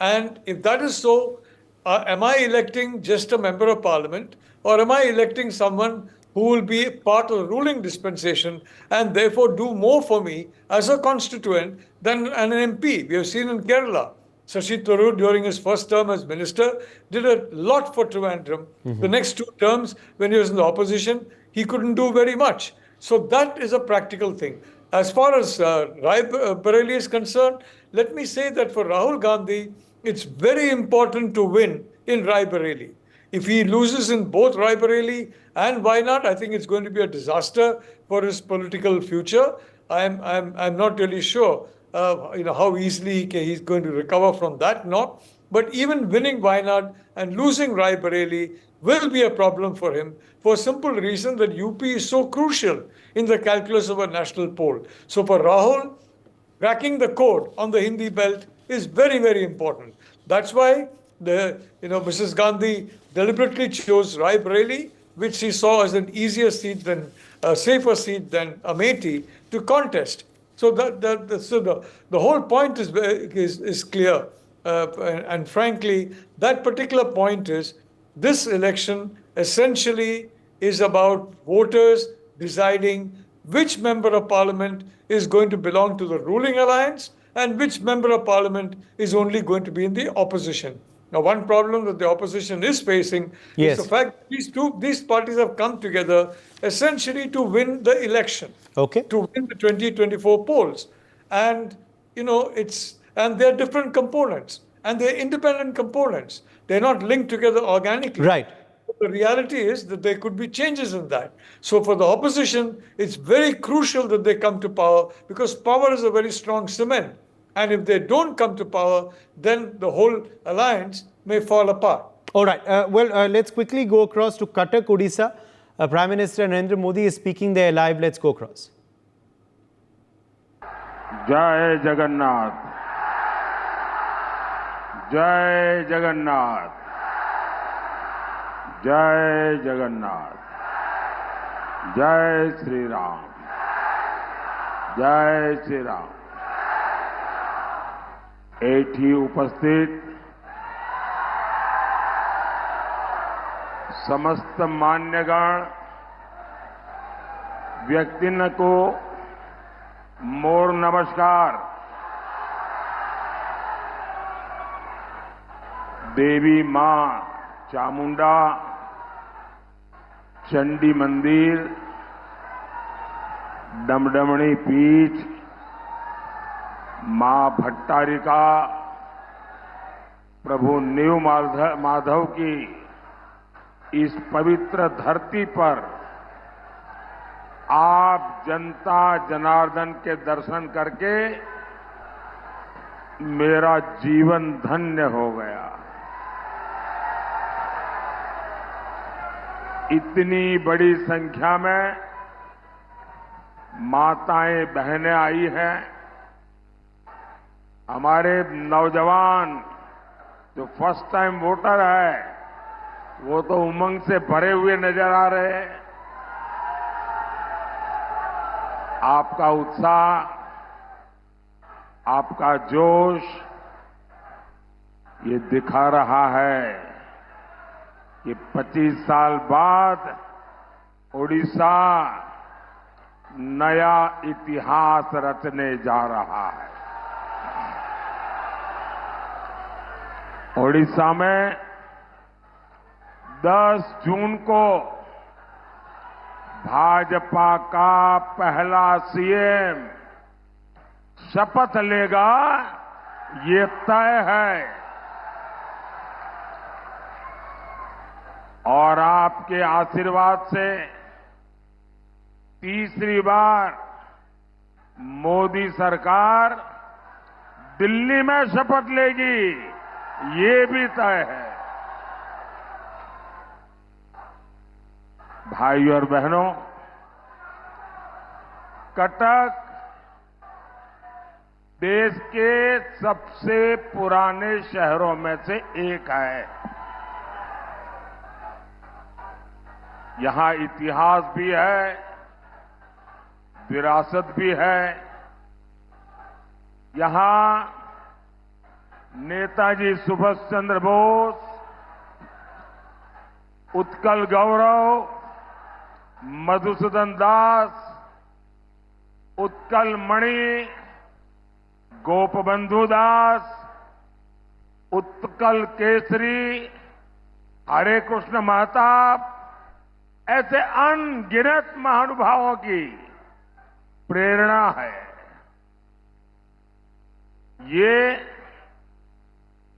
And if that is so, am I electing just a member of parliament, or am I electing someone who will be part of the ruling dispensation and therefore do more for me as a constituent than an MP? We have seen in Kerala, Shashi Tharoor, during his first term as minister, did a lot for Trivandrum. The next 2 terms, when he was in the opposition, he couldn't do very much. So that is a practical thing. As far as Raebareli is concerned, let me say that for Rahul Gandhi, it's very important to win in Raebareli. If he loses in both Raebareli and Wayanad, I think it's going to be a disaster for his political future. I'm not really sure how easily he's going to recover from that knock. But even winning Wayanad and losing Raebareli will be a problem for him, for a simple reason that UP is so crucial in the calculus of a national poll. So for Rahul, cracking the code on the Hindi belt is very, very important. That's why Mrs. Gandhi deliberately chose Raebareli, which she saw as an easier seat than a safer seat than Amethi, to contest. So the whole point is clear, and frankly, that particular point is this election essentially is about voters deciding which member of parliament is going to belong to the ruling alliance and which member of parliament is only going to be in the opposition. Now, one problem that the opposition is facing is the fact that these parties have come together essentially to win the election, to win the 2024 polls. And, and they're different components, and they're independent components. They're not linked together organically. Right. But the reality is that there could be changes in that. So for the opposition, it's very crucial that they come to power, because power is a very strong cement. And if they don't come to power, then the whole alliance may fall apart. All right. Let's quickly go across to Cuttack, Odisha. Prime Minister Narendra Modi is speaking there live. Let's go across. Jai Jagannath. Jai Jagannath. Jai Jagannath. Jai Sri Ram. जय श्री राम। एठी उपस्थित समस्त मान्यगण व्यक्तिन को मोर नमस्कार। देवी मां चामुंडा, चंडी मंदिर, डमडमणी पीठ, मां भट्टारिका, प्रभु नीव माधव की इस पवित्र धरती पर आप जनता जनार्दन के दर्शन करके मेरा जीवन धन्य हो गया। इतनी बड़ी संख्या में माताएं बहनें आई हैं। हमारे नौजवान जो फर्स्ट टाइम वोटर है वो तो उमंग से भरे हुए नजर आ रहे हैं। आपका उत्साह, आपका जोश ये दिखा रहा है कि 25 साल बाद ओडिशा नया इतिहास रचने जा रहा है। ओडिशा में 10 जून को भाजपा का पहला सीएम शपथ लेगा, ये तय है। और आपके आशीर्वाद से तीसरी बार मोदी सरकार दिल्ली में शपथ लेगी, ये भी तय है। भाई और बहनों, कटक देश के सबसे पुराने शहरों में से एक है। यहां इतिहास भी है, विरासत भी है। यहां नेताजी सुभाष चंद्र बोस, उत्कल गौरव, मधुसूदन दास, उत्कल मणि, गोपबंधु दास, उत्कल केसरी, हरे कृष्ण महताब, ऐसे अनगिनत महानुभावों की प्रेरणा है। ये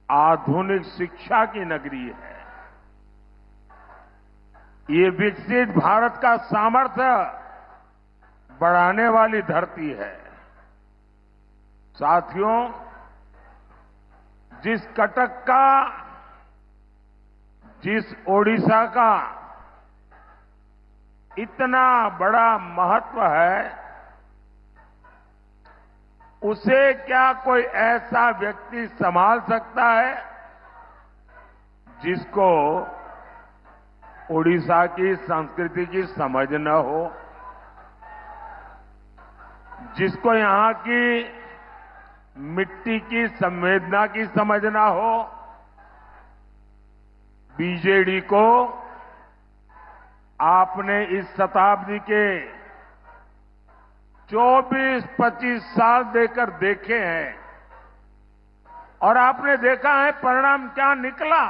आधुनिक शिक्षा की नगरी है। ये विकसित भारत का सामर्थ्य बढ़ाने वाली धरती है। साथियों, जिस कटक का, जिस ओडिशा का इतना बड़ा महत्व है, उसे क्या कोई ऐसा व्यक्ति संभाल सकता है जिसको ओडिशा की संस्कृति की समझ न हो, जिसको यहां की मिट्टी की संवेदना की समझ न हो? बीजेडी को आपने इस शताब्दी के 24-25 साल देकर देखे हैं और आपने देखा है परिणाम क्या निकला।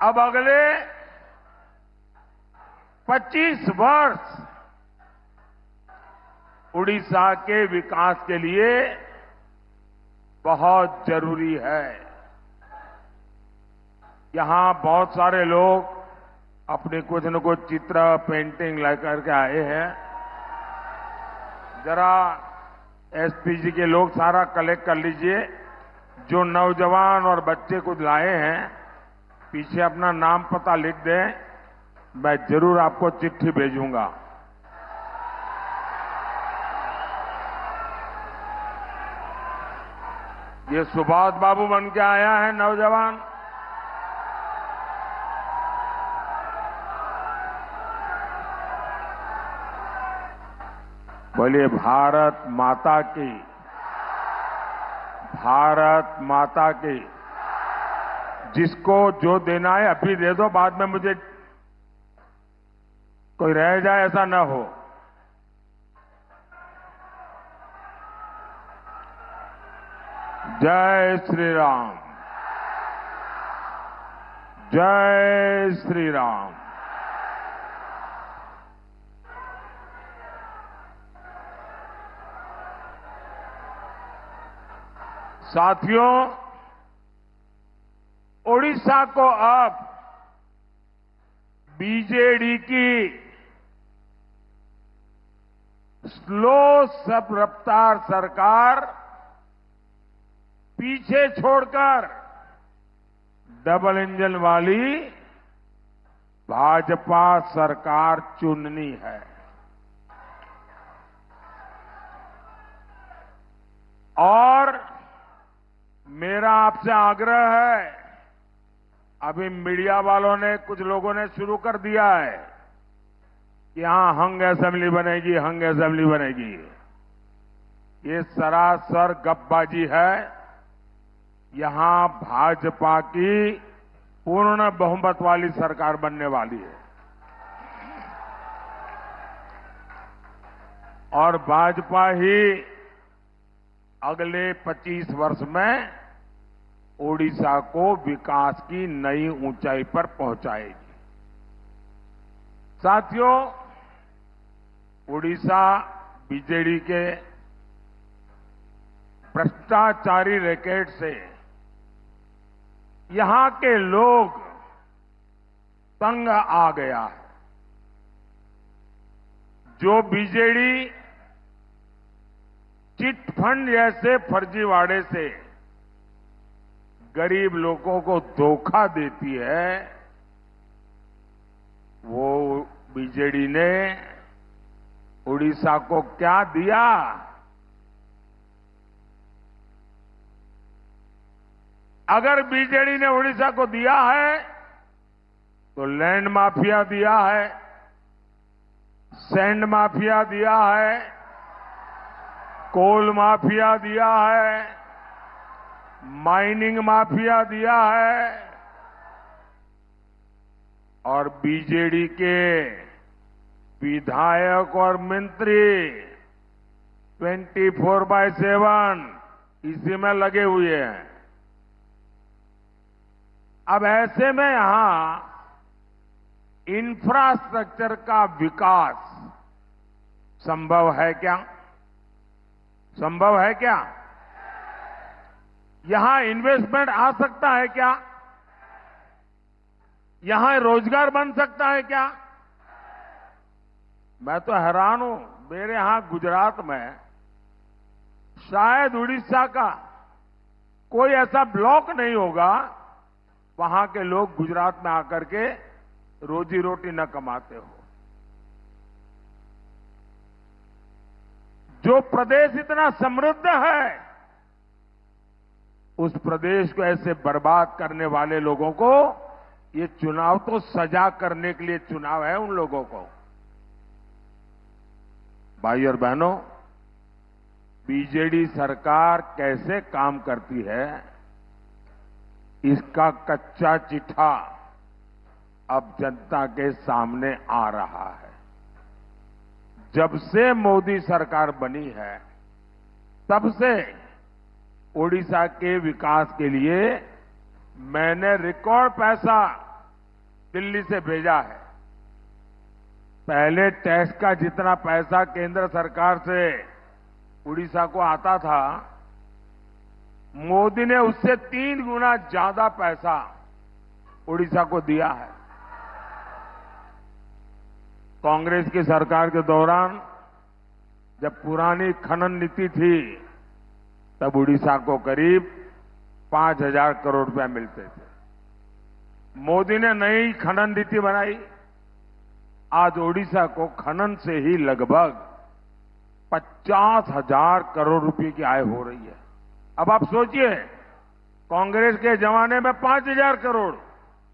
अब अगले 25 वर्ष उड़ीसा के विकास के लिए बहुत जरूरी है। यहां बहुत सारे लोग अपने कुछ न कुछ चित्र, पेंटिंग लेकर के आए हैं। जरा एसपीजी के लोग सारा कलेक्ट कर लीजिए। जो नौजवान और बच्चे कुछ लाए हैं, पीछे अपना नाम पता लिख दें, मैं जरूर आपको चिट्ठी भेजूंगा। ये सुभाष बाबू बन के आया है बोलिए भारत माता की, भारत माता की। जिसको जो देना है अभी दे दो, बाद में मुझे कोई रह जाए ऐसा ना हो। जय श्री राम, जय श्री राम। साथियों, ओडिशा को अब बीजेडी की स्लो सब रफ्तार सरकार पीछे छोड़कर डबल इंजन वाली भाजपा सरकार चुननी है। और मेरा आपसे आग्रह है, अभी मीडिया वालों ने, कुछ लोगों ने शुरू कर दिया है कि यहां हंग असेंबली बनेगी, हंग असेंबली बनेगी। ये सरासर गपबाजी है। यहां भाजपा की पूर्ण बहुमत वाली सरकार बनने वाली है और भाजपा ही अगले 25 वर्ष में ओडिशा को विकास की नई ऊंचाई पर पहुंचाएगी। साथियों, ओडिशा बीजेडी के भ्रष्टाचारी रैकेट से यहां के लोग तंग आ गया है। जो बीजेडी चिट फंड जैसे फर्जीवाड़े से गरीब लोगों को धोखा देती है, वो बीजेडी ने उड़ीसा को क्या दिया? अगर बीजेडी ने उड़ीसा को दिया है तो लैंड माफिया दिया है, सैंड माफिया दिया है, कोल माफिया दिया है, माइनिंग माफिया दिया है और बीजेडी के विधायक और मंत्री 24/7 इसी में लगे हुए हैं। अब ऐसे में यहां इंफ्रास्ट्रक्चर का विकास संभव है क्या? संभव है क्या? यहां इन्वेस्टमेंट आ सकता है क्या? यहां रोजगार बन सकता है क्या? मैं तो हैरान हूं। मेरे यहां गुजरात में शायद उड़ीसा का कोई ऐसा ब्लॉक नहीं होगा वहां के लोग गुजरात में आकर के रोजी रोटी न कमाते हो। जो प्रदेश इतना समृद्ध है, उस प्रदेश को ऐसे बर्बाद करने वाले लोगों को ये चुनाव तो सजा करने के लिए चुनाव है उन लोगों को। भाई और बहनों, बीजेडी सरकार कैसे काम करती है, इसका कच्चा चिट्ठा अब जनता के सामने आ रहा है। जब से मोदी सरकार बनी है, तब से ओडिशा के विकास के लिए मैंने रिकॉर्ड पैसा दिल्ली से भेजा है। पहले टैक्स का जितना पैसा केंद्र सरकार से उड़ीसा को आता था, मोदी ने उससे 3 गुना ज्यादा पैसा उड़ीसा को दिया है। कांग्रेस की सरकार के दौरान जब पुरानी खनन नीति थी, तब उड़ीसा को करीब 5,000 करोड़ रुपए मिलते थे। मोदी ने नई खनन नीति बनाई। आज ओडिशा को खनन से ही लगभग 50,000 करोड़ रुपए की आय हो रही है। अब आप सोचिए, कांग्रेस के जमाने में 5,000 करोड़,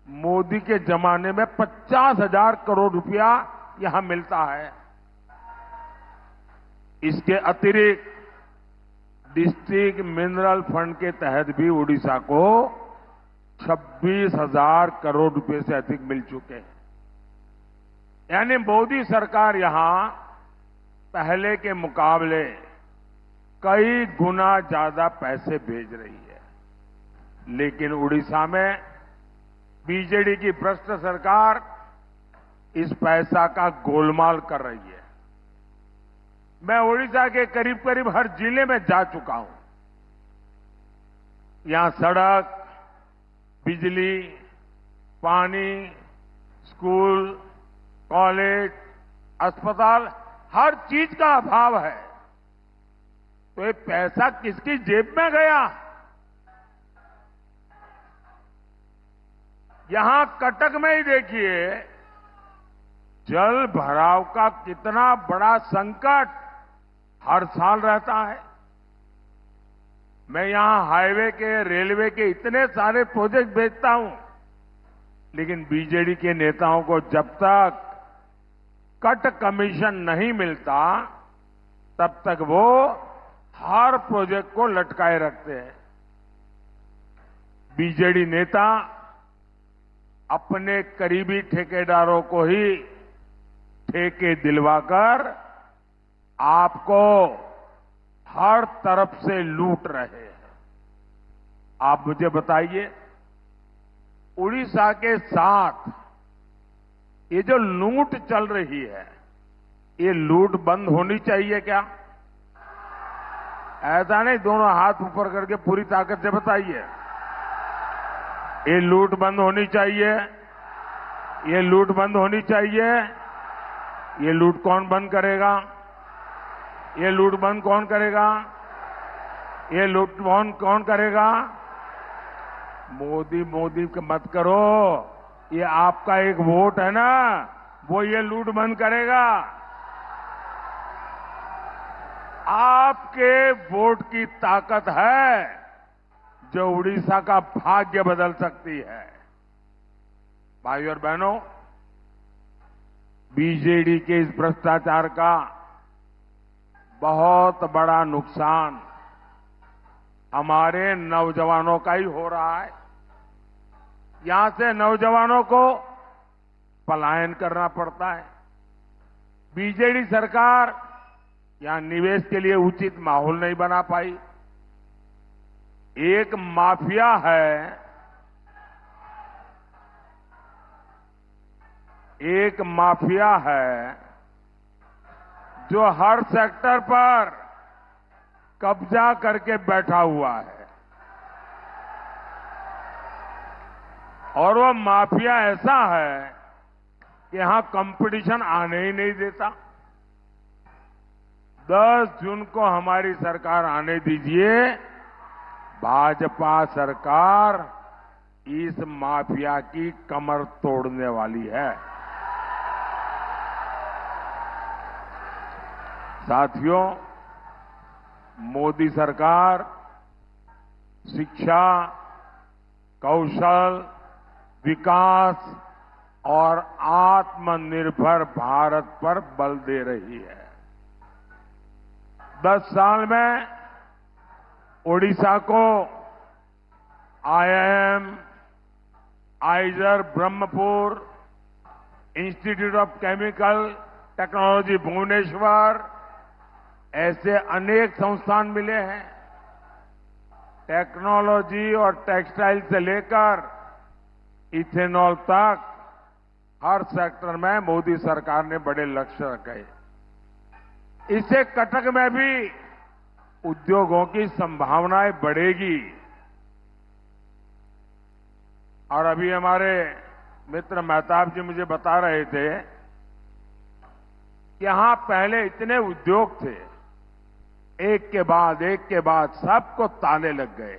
मोदी के जमाने में 50,000 करोड़ रुपया यहां मिलता है। इसके अतिरिक्त डिस्ट्रिक्ट मिनरल फंड के तहत भी उड़ीसा को 26,000 करोड़ रुपए से अधिक मिल चुके हैं। यानी मोदी सरकार यहां पहले के मुकाबले कई गुना ज्यादा पैसे भेज रही है। लेकिन उड़ीसा में बीजेडी की भ्रष्ट सरकार इस पैसा का गोलमाल कर रही है। मैं उड़ीसा के करीब करीब हर जिले में जा चुका हूं। यहां सड़क, बिजली, पानी, स्कूल, कॉलेज, अस्पताल, हर चीज का अभाव है। तो ये पैसा किसकी जेब में गया? यहां कटक में ही देखिए, जल भराव का कितना बड़ा संकट हर साल रहता है। मैं यहां हाईवे के, रेलवे के इतने सारे प्रोजेक्ट भेजता हूं, लेकिन बीजेडी के नेताओं को जब तक कट कमीशन नहीं मिलता, तब तक वो हर प्रोजेक्ट को लटकाए रखते हैं। बीजेडी नेता अपने करीबी ठेकेदारों को ही ठेके दिलवाकर आपको हर तरफ से लूट रहे हैं। आप मुझे बताइए, उड़ीसा के साथ ये जो लूट चल रही है, ये लूट बंद होनी चाहिए क्या? ऐसा नहीं, दोनों हाथ ऊपर करके पूरी ताकत से बताइए, ये लूट बंद होनी चाहिए, ये लूट बंद होनी चाहिए। ये लूट कौन बंद करेगा? ये लूट बंद कौन करेगा? ये लूट कौन करेगा? मोदी मोदी मत करो, ये आपका एक वोट है ना, वो ये लूट बंद करेगा। आपके वोट की ताकत है जो उड़ीसा का भाग्य बदल सकती है। भाइयों और बहनों, बीजेडी के इस भ्रष्टाचार का बहुत बड़ा नुकसान हमारे नौजवानों का ही हो रहा है। यहां से नौजवानों को पलायन करना पड़ता है। बीजेडी सरकार यहां निवेश के लिए उचित माहौल नहीं बना पाई। एक माफिया है, एक माफिया है जो हर सेक्टर पर कब्जा करके बैठा हुआ है, और वो माफिया ऐसा है कि यहां कंपटीशन आने ही नहीं देता। 10 जून को हमारी सरकार आने दीजिए, भाजपा सरकार इस माफिया की कमर तोड़ने वाली है। साथियों, मोदी सरकार शिक्षा, कौशल, विकास और आत्मनिर्भर भारत पर बल दे रही है। 10 साल में ओडिशा को IIM, IISER Berhampur, institute of chemical technology Bhubaneswar, ऐसे अनेक संस्थान मिले हैं। टेक्नोलॉजी और टेक्सटाइल से लेकर इथेनॉल तक हर सेक्टर में मोदी सरकार ने बड़े लक्ष्य रखे। इससे कटक में भी उद्योगों की संभावनाएं बढ़ेगी। और अभी हमारे मित्र मेहताब जी मुझे बता रहे थे कि यहां पहले इतने उद्योग थे, एक के बाद सबको ताले लग गए।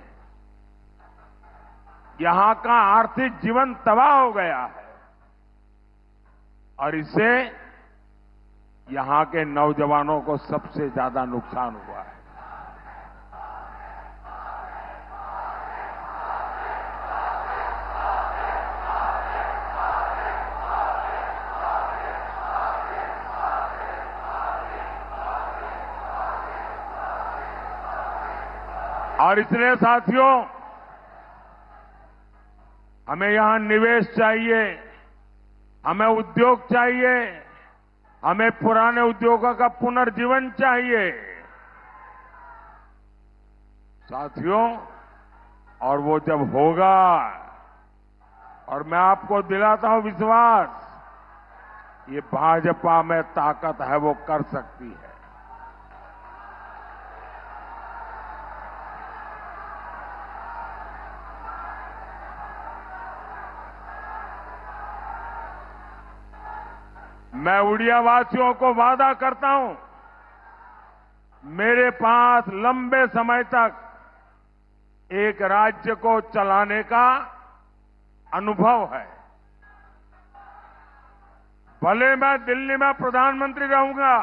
यहां का आर्थिक जीवन तबाह हो गया है, और इससे यहां के नौजवानों को सबसे ज्यादा नुकसान हुआ है। और इसलिए साथियों, हमें यहां निवेश चाहिए, हमें उद्योग चाहिए, हमें पुराने उद्योगों का पुनर्जीवन चाहिए साथियों। और वो जब होगा, और मैं आपको दिलाता हूं विश्वास, ये भाजपा में ताकत है, वो कर सकती है। मैं उड़िया वासियों को वादा करता हूं, मेरे पास लंबे समय तक एक राज्य को चलाने का अनुभव है। भले मैं दिल्ली में प्रधानमंत्री रहूंगा,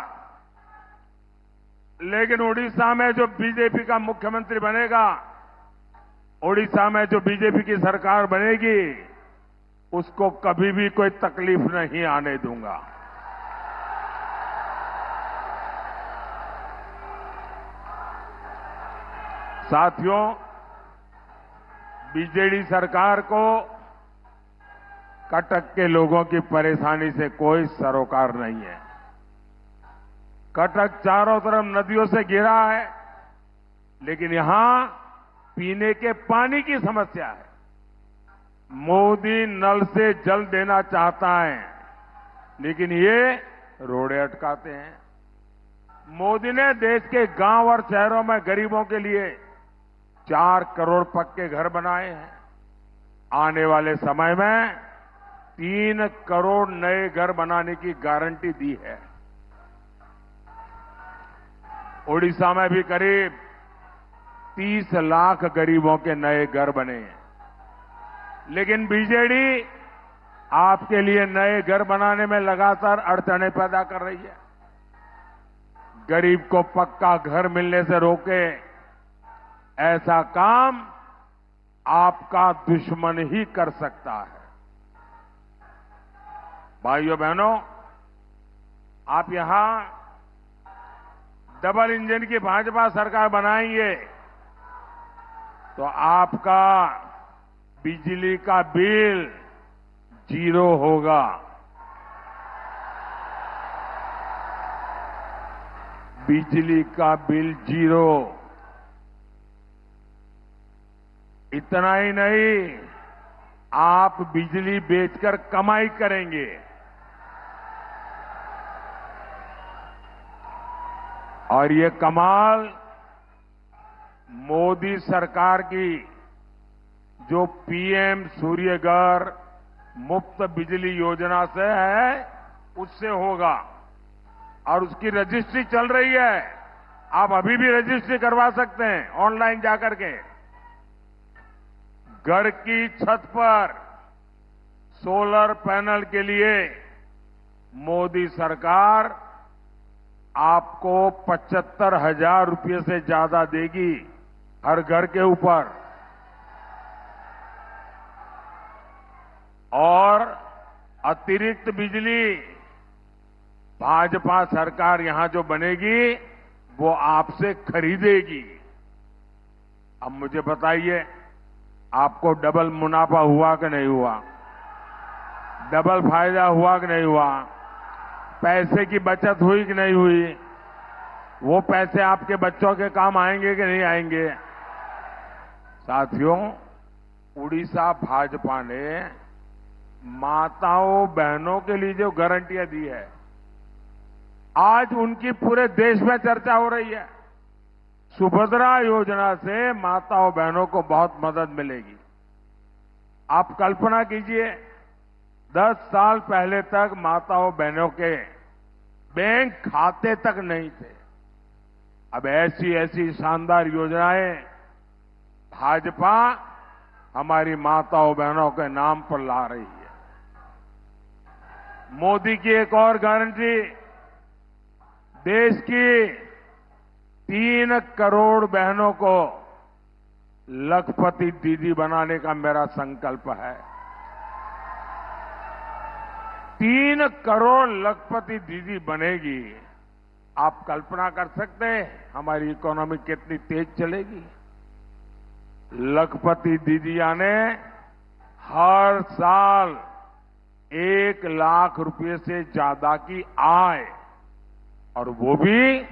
लेकिन उड़ीसा में जो बीजेपी का मुख्यमंत्री बनेगा, उड़ीसा में जो बीजेपी की सरकार बनेगी, उसको कभी भी कोई तकलीफ नहीं आने दूंगा। साथियों, बीजेडी सरकार को कटक के लोगों की परेशानी से कोई सरोकार नहीं है। कटक चारों तरफ नदियों से घिरा है, लेकिन यहां पीने के पानी की समस्या है। मोदी नल से जल देना चाहता है, लेकिन ये रोड़े अटकाते हैं। मोदी ने देश के गांव और शहरों में गरीबों के लिए 4 करोड़ पक्के घर बनाए हैं। आने वाले समय में 3 करोड़ नए घर बनाने की गारंटी दी है। ओडिशा में भी करीब 30 लाख गरीबों के नए घर बने हैं। लेकिन बीजेडी आपके लिए नए घर बनाने में लगातार अड़चनें पैदा कर रही है। गरीब को पक्का घर मिलने से रोके, ऐसा काम आपका दुश्मन ही कर सकता है। भाइयों बहनों, आप यहां डबल इंजन की भाजपा सरकार बनाएंगे तो आपका बिजली का बिल 0 होगा। बिजली का बिल 0। इतना ही नहीं, आप बिजली बेचकर कमाई करेंगे। और ये कमाल मोदी सरकार की जो पीएम सूर्यघर मुफ्त बिजली योजना से है, उससे होगा। और उसकी रजिस्ट्री चल रही है। आप अभी भी रजिस्ट्री करवा सकते हैं ऑनलाइन जाकर के। घर की छत पर सोलर पैनल के लिए मोदी सरकार आपको 75,000 रुपये से ज्यादा देगी हर घर के ऊपर। और अतिरिक्त बिजली भाजपा सरकार यहां जो बनेगी वो आपसे खरीदेगी। अब मुझे बताइए, आपको डबल मुनाफा हुआ कि नहीं हुआ? डबल फायदा हुआ कि नहीं हुआ? पैसे की बचत हुई कि नहीं हुई? वो पैसे आपके बच्चों के काम आएंगे कि नहीं आएंगे? साथियों, उड़ीसा भाजपा ने माताओं बहनों के लिए जो गारंटियां दी है, आज उनकी पूरे देश में चर्चा हो रही है। सुभद्रा योजना से माताओं बहनों को बहुत मदद मिलेगी। आप कल्पना कीजिए, 10 साल पहले तक माताओं बहनों के बैंक खाते तक नहीं थे। अब ऐसी ऐसी शानदार योजनाएं भाजपा हमारी माताओं बहनों के नाम पर ला रही है। मोदी की एक और गारंटी, देश की 3 करोड़ बहनों को लखपति दीदी बनाने का मेरा संकल्प है। 3 करोड़ लखपति दीदी बनेगी। आप कल्पना कर सकते हैं हमारी इकोनॉमी कितनी तेज चलेगी। लखपति दीदिया ने हर साल 1 लाख रुपए से ज्यादा की आय, और वो भी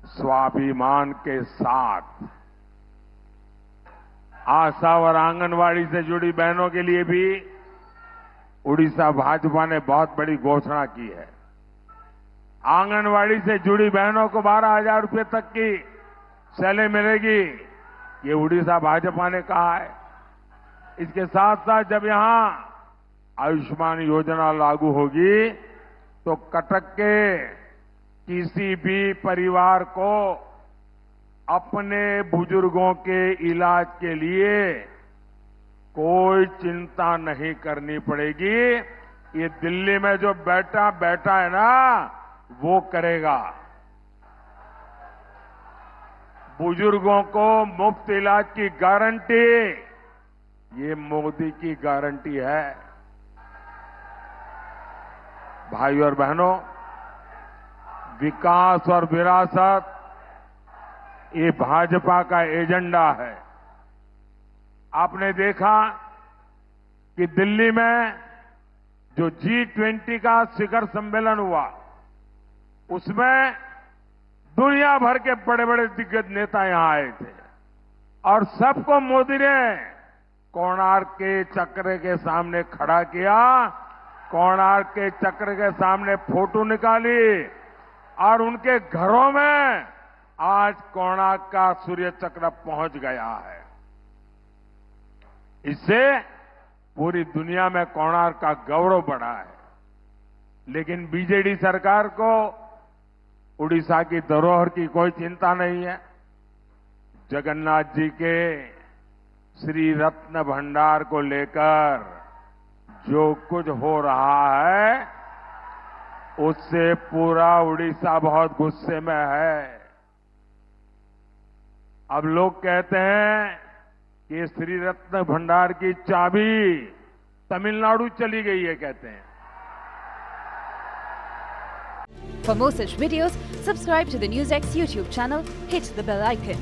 स्वाभिमान के साथ। आशा और आंगनवाड़ी से जुड़ी बहनों के लिए भी उड़ीसा भाजपा ने बहुत बड़ी घोषणा की है। आंगनवाड़ी से जुड़ी बहनों को 12,000 रुपए तक की सैलरी मिलेगी, ये उड़ीसा भाजपा ने कहा है। इसके साथ साथ जब यहां आयुष्मान योजना लागू होगी तो कटक के किसी भी परिवार को अपने बुजुर्गों के इलाज के लिए कोई चिंता नहीं करनी पड़ेगी। ये दिल्ली में जो बैठा है ना, वो करेगा। बुजुर्गों को मुफ्त इलाज की गारंटी, ये मोदी की गारंटी है। भाइयों और बहनों, विकास और विरासत ये भाजपा का एजेंडा है। आपने देखा कि दिल्ली में जो G20 का शिखर सम्मेलन हुआ, उसमें दुनिया भर के बड़े बड़े दिग्गज नेता यहां आए थे, और सबको मोदी ने कोणार्क के चक्र के सामने खड़ा किया, कोणार्क के चक्र के सामने फोटो निकाली, और उनके घरों में आज कोणार्क का सूर्य चक्र पहुंच गया है। इससे पूरी दुनिया में कोणार्क का गौरव बढ़ा है। लेकिन बीजेडी सरकार को उड़ीसा की धरोहर की कोई चिंता नहीं है। जगन्नाथ जी के श्री रत्न भंडार को लेकर जो कुछ हो रहा है, उससे पूरा उड़ीसा बहुत गुस्से में है। अब लोग कहते हैं कि श्री रत्न भंडार की चाबी तमिलनाडु चली गई है, कहते हैं। For more such videos, subscribe to the NewsX YouTube channel, hit the bell icon.